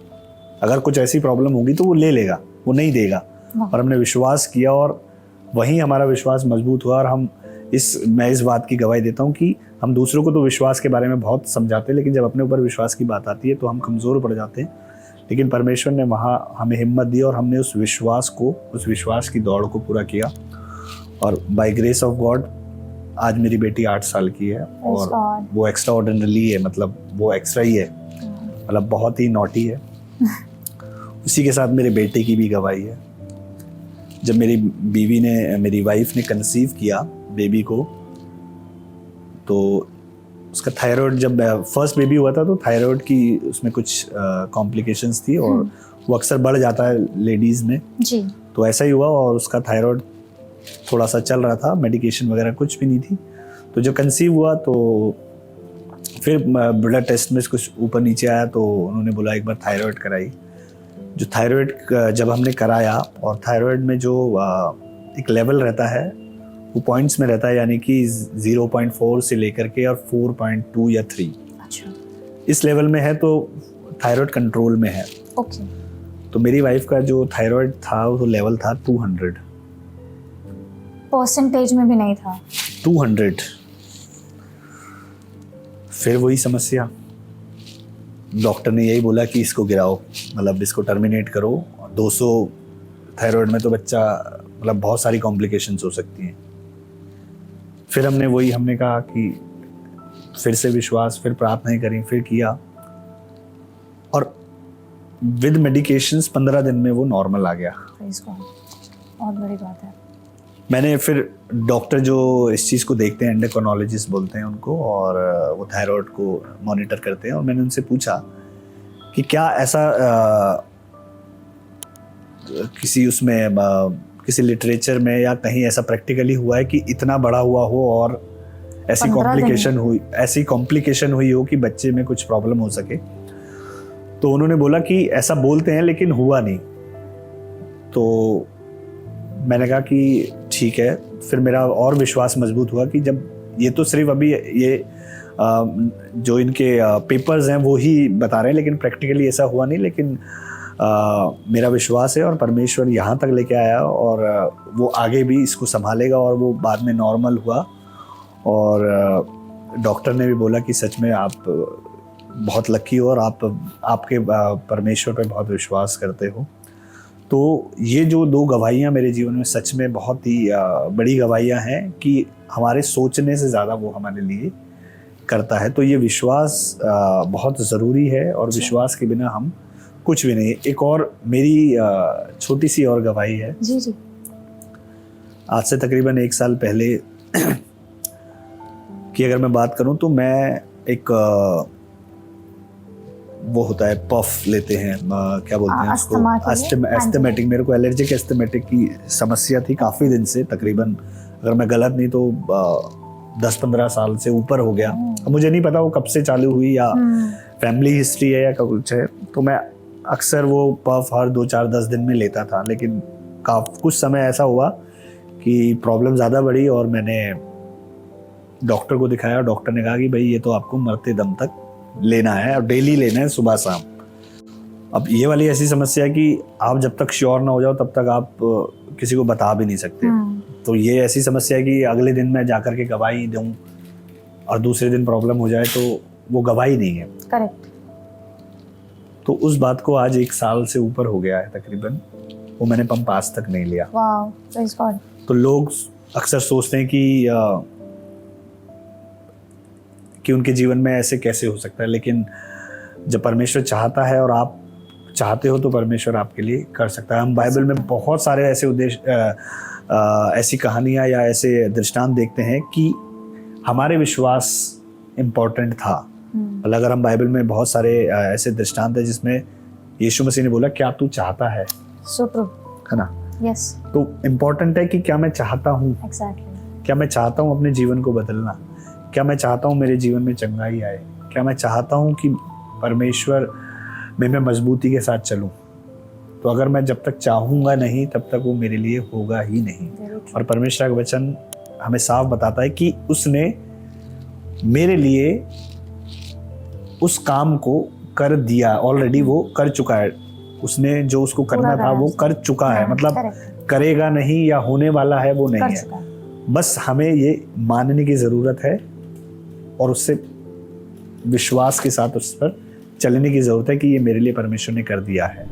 अगर कुछ ऐसी प्रॉब्लम होगी तो वो ले लेगा, वो नहीं देगा। और हमने विश्वास किया, और वहीं हमारा विश्वास मजबूत हुआ। और मैं इस बात की गवाही देता हूँ कि हम दूसरों को तो विश्वास के बारे में बहुत समझाते हैं, लेकिन जब अपने ऊपर विश्वास की बात आती है तो हम कमज़ोर पड़ जाते हैं। लेकिन परमेश्वर ने वहाँ हमें हिम्मत दी, और हमने उस विश्वास की दौड़ को पूरा किया। और बाय ग्रेस ऑफ गॉड आज मेरी बेटी 8 साल की है, और वो एक्स्ट्रा ऑर्डिनरी है, मतलब वो एक्स्ट्रा ही है, मतलब बहुत ही नॉटी है। उसी के साथ मेरे बेटे की भी गवाही है। जब मेरी वाइफ ने कंसीव किया बेबी को, तो उसका थायराइड, जब फर्स्ट बेबी हुआ था तो थायराइड की उसमें कुछ कॉम्प्लिकेशंस थी, और वो अक्सर बढ़ जाता है लेडीज़ में जी। तो ऐसा ही हुआ, और उसका थायराइड थोड़ा सा चल रहा था, मेडिकेशन वगैरह कुछ भी नहीं थी। तो जब कंसीव हुआ तो फिर ब्लड टेस्ट में कुछ ऊपर नीचे आया, तो उन्होंने बोला एक बार थायराइड कराई। जो थायराइड जब हमने कराया, और थायराइड में जो एक लेवल रहता है वो पॉइंट्स में रहता है, यानी कि 0.4 से लेकर के और 4.2 या 3, अच्छा, इस लेवल में है तो थायराइड कंट्रोल में है। ओके। तो मेरी वाइफ का जो थायराइड था वो लेवल था 200।
परसेंटेज में भी नहीं था।
200। फिर वही समस्या, डॉक्टर ने यही बोला कि इसको गिराओ, मतलब इसको टर्मिनेट करो। 200 थायराइड में तो बच्चा, मतलब बहुत सारी कॉम्प्लिकेशंस हो सकती हैं। फिर हमने कहा कि फिर से विश्वास, फिर प्रार्थना करी, फिर किया, और विद मेडिकेशंस 15 दिन में वो नॉर्मल आ गया।
Praise God, बहुत बड़ी बात है।
मैंने फिर डॉक्टर जो इस चीज़ को देखते हैं, एंडोक्राइनोलॉजिस्ट बोलते हैं उनको, और वो थायराइड को मॉनिटर करते हैं, और मैंने उनसे पूछा कि क्या ऐसा किसी लिटरेचर में या कहीं ऐसा प्रैक्टिकली हुआ है कि इतना बड़ा हुआ हो और ऐसी कॉम्प्लिकेशन हुई हो कि बच्चे में कुछ प्रॉब्लम हो सके। तो उन्होंने बोला कि ऐसा बोलते हैं लेकिन हुआ नहीं। तो मैंने कहा कि ठीक है। फिर मेरा और विश्वास मजबूत हुआ कि जब ये तो सिर्फ अभी ये जो इनके पेपर्स हैं वो ही बता रहे हैं, लेकिन प्रैक्टिकली ऐसा हुआ नहीं। लेकिन मेरा विश्वास है और परमेश्वर यहाँ तक लेके आया, और वो आगे भी इसको संभालेगा, और वो बाद में नॉर्मल हुआ। और डॉक्टर ने भी बोला कि सच में आप बहुत लकी हो और आपके परमेश्वर पे बहुत विश्वास करते हो। तो ये जो 2 गवाहियाँ मेरे जीवन में सच में बहुत ही बड़ी गवाहियाँ हैं कि हमारे सोचने से ज़्यादा वो हमारे लिए करता है। तो ये विश्वास बहुत ज़रूरी है, और विश्वास के बिना हम कुछ भी नहीं। एक और मेरी छोटी सी और गवाही है।
जी जी।
आज से तकरीबन 1 साल पहले की अगर मैं बात करूं, तो मैं एक वो होता है पफ लेते हैं, क्या बोलते हैं उसको, एस्थमेटिक। मेरे को एलर्जिक एस्थमेटिक की समस्या थी काफ़ी दिन से, तकरीबन अगर मैं गलत नहीं तो 10-15 साल से ऊपर हो गया। अब मुझे नहीं पता वो कब से चालू हुई, या फैमिली हिस्ट्री है या कुछ है। तो मैं अक्सर वो पफ हर 2-4-10 दिन में लेता था, लेकिन कुछ समय ऐसा हुआ कि प्रॉब्लम ज़्यादा बढ़ी, और मैंने डॉक्टर को दिखाया। डॉक्टर ने कहा कि भाई ये तो आपको मरते दम तक लेना है, और डेली लेना है, सुबह शाम। अब ये वाली ऐसी समस्या है कि आप जब तक श्योर ना हो जाओ तब तक आप किसी को बता भी नहीं सकते। तो ये ऐसी समस्या है कि अगले दिन मैं जाकर के गवाही दूं और दूसरे दिन प्रॉब्लम हो जाए तो वो गवाही नहीं है।
करेक्ट।
तो उस बात को आज 1 साल से ऊपर हो गया है तकरीबन, वो मैंने पंप आज तक नहीं लिया।
Wow, praise God.
तो लोग अक्सर सोचते हैं कि उनके जीवन में ऐसे कैसे हो सकता है, लेकिन जब परमेश्वर चाहता है और आप चाहते हो तो परमेश्वर आपके लिए कर सकता है। हम बाइबल में बहुत सारे ऐसे ऐसी कहानियाँ या ऐसे दृष्टांत देखते हैं कि हमारे विश्वास इम्पोर्टेंट था। मतलब अगर हम बाइबल में बहुत सारे ऐसे दृष्टांत हैं जिसमें यीशु मसीह ने बोला क्या तू चाहता है,
सो ट्रू,
है ना?
यस।
तो इम्पोर्टेंट है कि क्या मैं चाहता हूँ,
एग्जैक्टली।
क्या मैं चाहता हूँ अपने जीवन को बदलना, क्या मैं चाहता हूँ मेरे जीवन में चंगाई आए, क्या मैं चाहता हूँ कि परमेश्वर में मैं मजबूती के साथ चलूँ। तो अगर मैं जब तक चाहूँगा नहीं तब तक वो मेरे लिए होगा ही नहीं। और परमेश्वर का वचन हमें साफ बताता है कि उसने मेरे लिए उस काम को कर दिया, ऑलरेडी वो कर चुका है। उसने जो उसको करना था वो कर चुका है, मतलब करेगा नहीं या होने वाला है वो नहीं है। बस हमें ये मानने की ज़रूरत है और उससे विश्वास के साथ उस पर चलने की ज़रूरत है कि ये मेरे लिए परमेश्वर ने कर दिया है।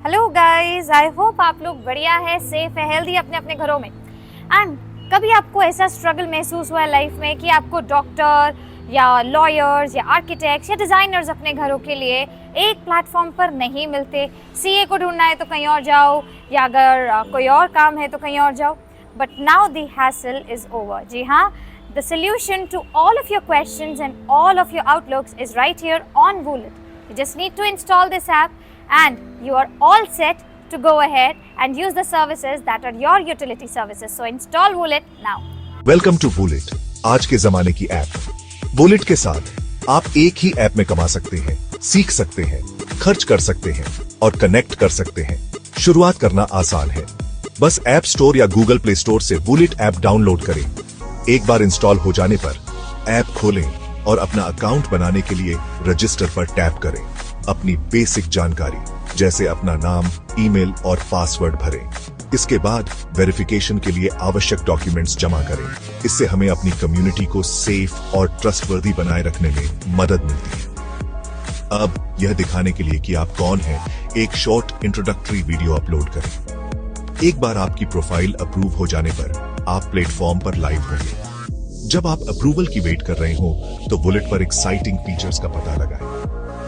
हेलो गाइस, आई होप आप लोग बढ़िया है, सेफ है, हेल्दी अपने अपने घरों में। एंड कभी आपको ऐसा स्ट्रगल महसूस हुआ है लाइफ में कि आपको डॉक्टर या लॉयर्स या आर्किटेक्ट्स या डिज़ाइनर्स अपने घरों के लिए एक प्लेटफॉर्म पर नहीं मिलते? सीए को ढूंढना है तो कहीं और जाओ, या अगर कोई और काम है तो कहीं और जाओ। But now the hassle is over. जी हाँ, the solution to all of your questions and all of your outlooks is right here on Woolit. You just need to install this app and you are all set to go ahead and use the services that are your utility services. So install Woolit now.
Welcome to Woolit, आज के जमाने की ऐप। वूलेट के साथ आप एक ही ऐप में कमा सकते हैं, सीख सकते हैं, खर्च कर सकते हैं और कनेक्ट कर सकते हैं। शुरुआत करना आसान है, बस ऐप स्टोर या गूगल प्ले स्टोर से वूलेट ऐप डाउनलोड करें। एक बार इंस्टॉल हो जाने पर ऐप खोलें और अपना अकाउंट बनाने के लिए रजिस्टर पर टैप करें। अपनी बेसिक जानकारी जैसे अपना नाम, ईमेल और पासवर्ड भरें। इसके बाद वेरिफिकेशन के लिए आवश्यक डॉक्यूमेंट्स जमा करें। इससे हमें अपनी कम्युनिटी को सेफ और ट्रस्टवर्दी बनाए रखने में मदद मिलती है। अब यह दिखाने के लिए कि आप कौन हैं, एक शॉर्ट इंट्रोडक्टरी वीडियो अपलोड करें। एक बार आपकी प्रोफाइल अप्रूव हो जाने पर आप प्लेटफॉर्म पर लाइव होंगे। जब आप अप्रूवल की वेट कर रहे हो तो बुलेट पर एक्साइटिंग फीचर्स का पता लगाएं।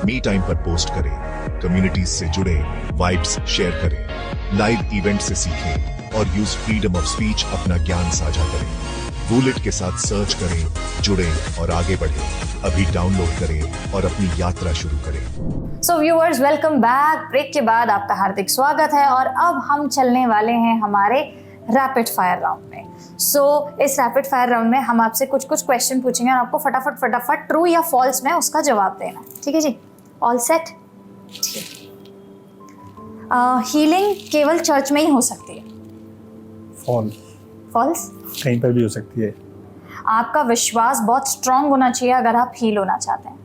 मी टाइम पर पोस्ट करें, कम्युनिटीज से जुड़े, वाइब्स शेयर करें, लाइव इवेंट से सीखें और यूज फ्रीडम ऑफ स्पीच अपना ज्ञान साझा करें। बुलेट के साथ सर्च करें, जुड़ें और आगे बढ़ें। अभी डाउनलोड करें और अपनी यात्रा शुरू करें।
So viewers, welcome back. Break के बाद आपका हार्दिक स्वागत है और अब हम चलने वाले हैं हमारे रैपिड फायर राउंड में। इस रैपिड फायर राउंड में हम आपसे कुछ क्वेश्चन पूछेंगे और आपको फटाफट ट्रू या फॉल्स में उसका जवाब देना है। ठीक है जी? All set? हीलिंग केवल चर्च में ही हो सकती है? फॉल्स?
कहीं पर भी हो सकती है।
आपका विश्वास बहुत स्ट्रांग होना चाहिए अगर आप हील होना चाहते हैं?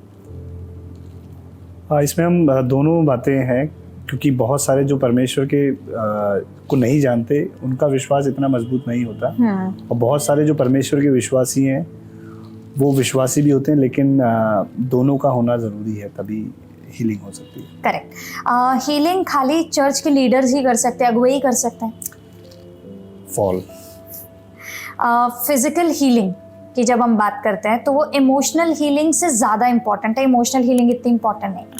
इसमें हम दोनों बातें हैं, क्योंकि बहुत सारे जो परमेश्वर के को नहीं जानते उनका विश्वास इतना मजबूत नहीं होता, और बहुत सारे जो परमेश्वर के विश्वासी हैं वो विश्वासी भी होते हैं, लेकिन दोनों का होना ज़रूरी है, तभी हीलिंग हो सकती है।
करेक्ट। हीलिंग खाली चर्च के लीडर्स ही कर सकते हैं, अगुवे ही कर सकते हैं?
फॉल।
फिजिकल हीलिंग की जब हम बात करते हैं तो वो इमोशनल हीलिंग से ज़्यादा इम्पॉर्टेंट है, इमोशनल हीलिंग इतनी इम्पॉर्टेंट नहीं है?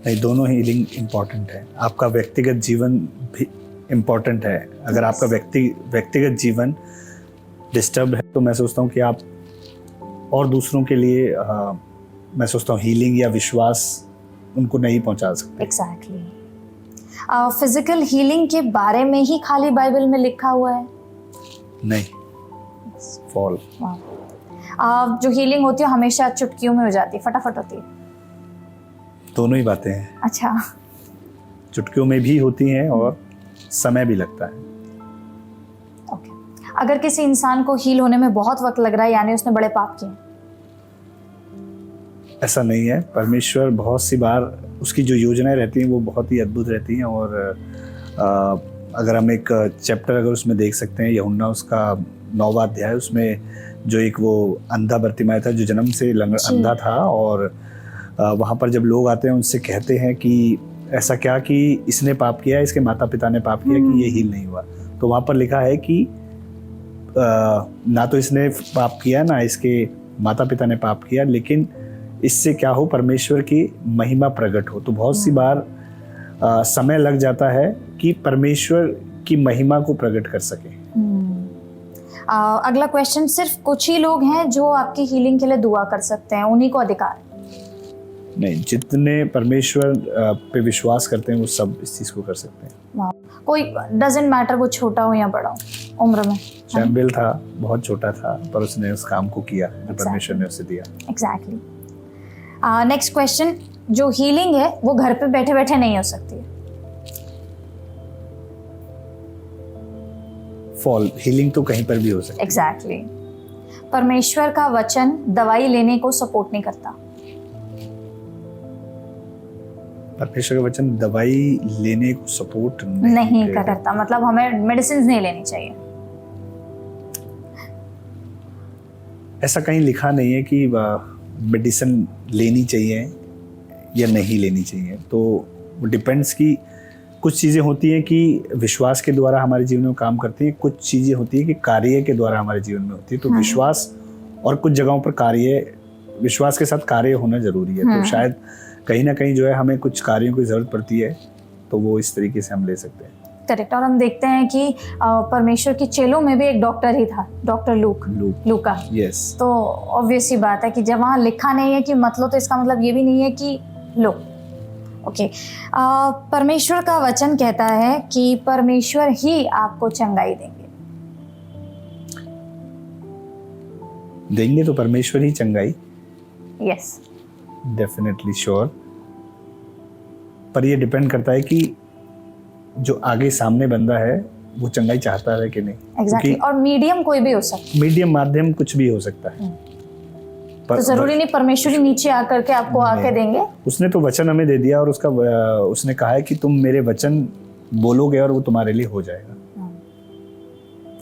नहीं, दोनों हीलिंग इम्पॉर्टेंट है। आपका व्यक्तिगत जीवन भी इम्पॉर्टेंट है। अगर आपका व्यक्तिगत जीवन डिस्टर्ब है तो मैं सोचता हूँ कि आप और दूसरों के लिए मैं सोचता हूँ हीलिंग या विश्वास उनको नहीं पहुँचा सकते।
एग्जैक्टली। फिजिकल हीलिंग के बारे में ही खाली बाइबल में लिखा हुआ है?
नहीं, फॉल।
जो हीलिंग होती है हमेशा चुटकियों में हो जाती है, फटाफट होती है?
दोनों ही बातें हैं।
अच्छा।
चुटकियों में भी होती हैं और समय भी लगता है।
ओके। अगर किसी इंसान को हील होने में बहुत वक्त लग रहा है, यानी उसने बड़े पाप किए?
ऐसा नहीं है। परमेश्वर बहुत सी बार उसकी जो योजनाएं रहती हैं वो बहुत ही अद्भुत रहती हैं, और अगर हम एक चैप्टर अगर उसमें देख सकते हैं, यूहन्ना उसका 9वां अध्याय, उसमें जो एक वो अंधा बर्तिमाई था जो जन्म से अंधा था, और वहाँ पर जब लोग आते हैं उनसे कहते हैं कि ऐसा क्या कि इसने पाप किया, इसके माता पिता ने पाप किया कि ये हील नहीं हुआ, तो वहाँ पर लिखा है कि ना तो इसने पाप किया ना इसके माता पिता ने पाप किया, लेकिन इससे क्या हो, परमेश्वर की महिमा प्रकट हो। तो बहुत सी बार समय लग जाता है कि परमेश्वर की महिमा को प्रकट कर सके।
अगला क्वेश्चन, सिर्फ कुछ ही लोग हैं जो आपकी हीलिंग के लिए दुआ कर सकते हैं, उन्हीं को अधिकार?
नहीं, जितने परमेश्वर पे विश्वास करते हैं वो सब इस चीज़ को कर सकते हैं।
कोई डजंट मैटर वो छोटा हो या बड़ा हो उम्र में।
शैम्बेल था, बहुत छोटा था, पर उसने उस काम को किया जो परमेश्वर ने उसे दिया।
एग्जैक्टली। नेक्स्ट क्वेश्चन, जो हीलिंग है वो घर पे बैठे बैठे नहीं हो सकती है?
फॉल। हीलिंग तो कहीं पर भी हो सकती है।
एग्जैक्टली। परमेश्वर का वचन दवाई लेने को सपोर्ट नहीं करता?
परमेश्वर का वचन दवाई लेने को सपोर्ट
नहीं करता, मतलब हमें मेडिसिन नहीं लेनी चाहिए?
ऐसा कहीं लिखा नहीं है कि मेडिसिन लेनी चाहिए या नहीं लेनी चाहिए, तो वो डिपेंड्स कि कुछ चीज़ें होती हैं कि विश्वास के द्वारा हमारे जीवन में काम करती हैं, कुछ चीज़ें होती हैं कि कार्य के द्वारा हमारे जीवन में होती है। तो विश्वास और कुछ जगहों पर कार्य, विश्वास के साथ कार्य होना जरूरी है। तो शायद कहीं ना कहीं जो है हमें कुछ कार्यों की ज़रूरत पड़ती है, तो वो इस तरीके से हम ले सकते हैं।
करेक्ट। और हम देखते हैं कि परमेश्वर के चेलों में भी एक डॉक्टर ही था, डॉक्टर लूका।
यस।
तो ऑब्वियस ही बात है कि जब वहाँ लिखा नहीं है कि मतलब, तो इसका मतलब ये भी नहीं है कि लो। ओके। परमेश्वर का वचन कहता है कि परमेश्वर ही आपको चंगाई
देंगे तो परमेश्वर ही चंगाई।
Yes,
definitely sure. पर ये डिपेंड करता है कि जो आगे सामने बंदा है वो चंगाई चाहता है कि नहीं।
एग्जैक्टली। और मीडियम कोई भी हो सकता है,
मीडियम माध्यम कुछ भी हो सकता है।
तो जरूरी नहीं परमेश्वर ही नीचे आकर के आपको आके देंगे।
उसने तो वचन हमें दे दिया, और उसने कहा है कि तुम मेरे वचन बोलोगे और वो तुम्हारे लिए हो जाएगा।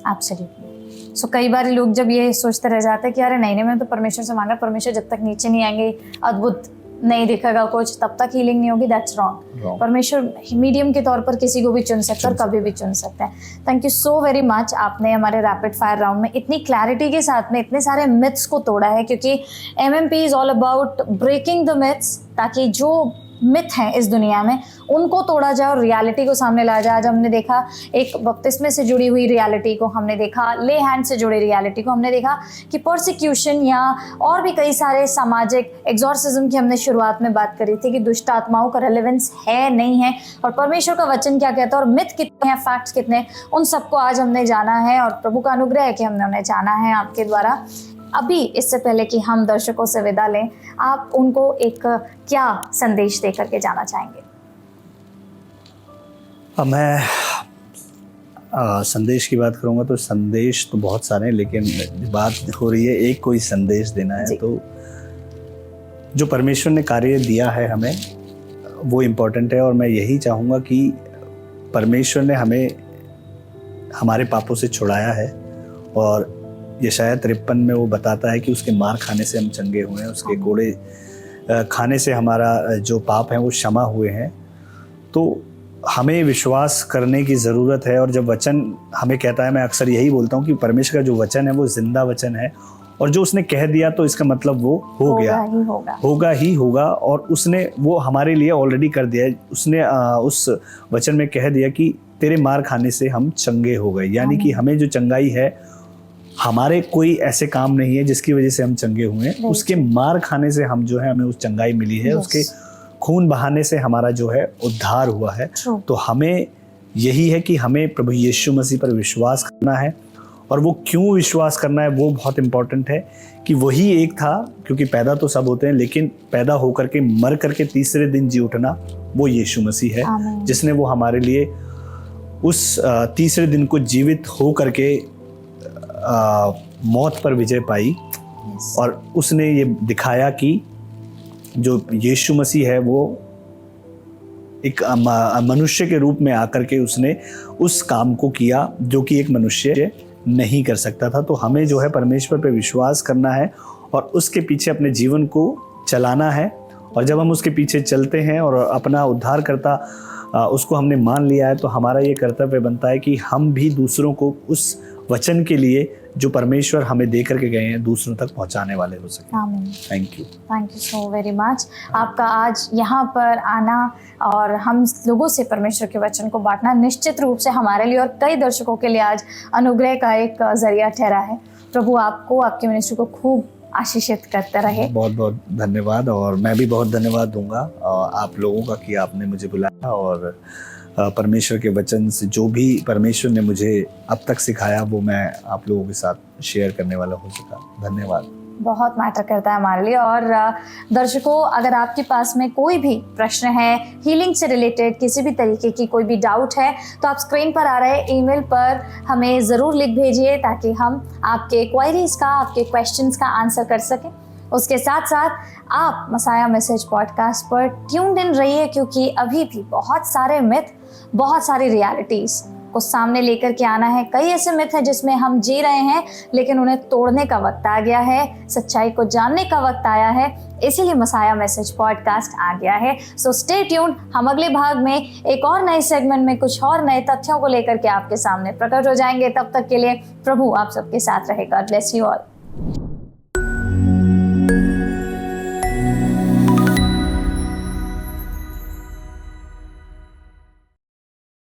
एब्सोल्युटली। सो कई बार लोग जब ये सोचते रह जाते हैं कि अरे नहीं मैंने तो परमेश्वर से मांगा, परमेश्वर जब तक नीचे नहीं आएंगे, अद्भुत नहीं दिखेगा कुछ, तब तक हीलिंग नहीं होगी, दैट्स रॉन्ग। परमेश्वर मीडियम के तौर पर किसी को भी चुन सकता है और कभी भी चुन सकता है। Thank you so very much, आपने हमारे रैपिड फायर राउंड में इतनी क्लैरिटी के साथ में इतने सारे मिथ्स को तोड़ा है, क्योंकि MMP is all about breaking the myths, ताकि जो मिथ हैं इस दुनिया में उनको तोड़ा जाए और रियलिटी को सामने लाया जाए। आज हमने देखा एक बपतिस्मे से जुड़ी हुई रियलिटी को, हमने देखा ले हैंड से जुड़ी रियलिटी को, हमने देखा कि परसिक्यूशन या और भी कई सारे सामाजिक एग्जॉर्सिज्म की हमने शुरुआत में बात करी थी कि दुष्ट आत्माओं का रेलेवेंस है नहीं है, और परमेश्वर का वचन क्या कहता है और मिथ कितने हैं, फैक्ट्स कितने हैं, उन सबको आज हमने जाना है और प्रभु का अनुग्रह है कि हमने उन्हें जाना है आपके द्वारा। अभी इससे पहले कि हम दर्शकों से विदा लें, आप उनको एक क्या संदेश दे करके जाना चाहेंगे?
अब मैं संदेश की बात करूँगा तो संदेश तो बहुत सारे हैं, लेकिन बात हो रही है एक कोई संदेश देना है तो जो परमेश्वर ने कार्य दिया है हमें वो इम्पोर्टेंट है। और मैं यही चाहूँगा कि परमेश्वर ने हमें हमारे पापों से छुड़ाया है, और यशायाह 53 में वो बताता है कि उसके मार खाने से हम चंगे हुए हैं, उसके कोड़े खाने से हमारा जो पाप है वो क्षमा हुए हैं। तो हमें विश्वास करने की ज़रूरत है। और जब वचन हमें कहता है, मैं अक्सर यही बोलता हूँ कि परमेश्वर का जो वचन है वो जिंदा वचन है, और जो उसने कह दिया तो इसका मतलब वो होगा ही होगा। और उसने वो हमारे लिए ऑलरेडी कर दिया है। उसने उस वचन में कह दिया कि तेरे मार खाने से हम चंगे हो गए, यानी कि हमें जो चंगाई है, हमारे कोई ऐसे काम नहीं है जिसकी वजह से हम चंगे हुए हैं, उसके मार खाने से हम जो है हमें उस चंगाई मिली है, उसके खून बहाने से हमारा जो है उद्धार हुआ है। तो हमें यही है कि हमें प्रभु यीशु मसीह पर विश्वास करना है। और वो क्यों विश्वास करना है वो बहुत इम्पोर्टेंट है कि वही एक था, क्योंकि पैदा तो सब होते हैं, लेकिन पैदा होकर के मर करके तीसरे दिन जी उठना वो यीशु मसीह है, जिसने वो हमारे लिए उस तीसरे दिन को जीवित हो करके मौत पर विजय पाई। और उसने ये दिखाया कि जो यीशु मसीह है वो एक मनुष्य के रूप में आकर के उसने उस काम को किया जो कि एक मनुष्य नहीं कर सकता था। तो हमें जो है परमेश्वर पे विश्वास करना है और उसके पीछे अपने जीवन को चलाना है। और जब हम उसके पीछे चलते हैं और अपना उद्धारकर्ता उसको हमने मान लिया है, तो हमारा ये कर्तव्य बनता है कि हम भी दूसरों को उस वचन के लिए जो परमेश्वर हमें दे करके गए हैं दूसरों तक पहुंचाने वाले हो सके। Thank you
so very much. आपका आज यहाँ पर आना और हम लोगों से परमेश्वर के वचन को बांटना निश्चित रूप से हमारे लिए और कई दर्शकों के लिए आज अनुग्रह का एक जरिया ठहरा है। प्रभु आपको, आपके मिनिस्ट्री को खूब आशीषित करते रहे।
बहुत बहुत धन्यवाद। और मैं भी बहुत धन्यवाद दूंगा आप लोगों का कि आपने मुझे बुलाया और परमेश्वर के वचन से जो भी परमेश्वर ने मुझे अब तक सिखाया वो मैं आप लोगों के साथ शेयर करने वाला हो सका। धन्यवाद।
बहुत मैटर करता है हमारे लिए। और दर्शकों, अगर आपके पास में कोई भी प्रश्न है, हीलिंग से रिलेटेड किसी भी तरीके की कोई भी डाउट है, तो आप स्क्रीन पर आ रहे ईमेल पर हमें ज़रूर लिख भेजिए ताकि हम आपके क्वेरीज का, आपके क्वेश्चंस का आंसर कर सकें। उसके साथ साथ आप मसाया मैसेज पॉडकास्ट पर ट्यून्ड इन रहिए, क्योंकि अभी भी बहुत सारे मिथ, बहुत सारी रियलिटीज़ को सामने लेकर के आना है। कई ऐसे मिथ हैं जिसमें हम जी रहे हैं, लेकिन उन्हें तोड़ने का वक्त आ गया है, सच्चाई को जानने का वक्त आया है। इसीलिए मसाया मैसेज पॉडकास्ट आ गया है। So stay tuned. हम अगले भाग में एक और नए सेगमेंट में कुछ और नए तथ्यों को लेकर के आपके सामने प्रकट हो जाएंगे। तब तक के लिए प्रभु आप सबके साथ रहे। God bless you all.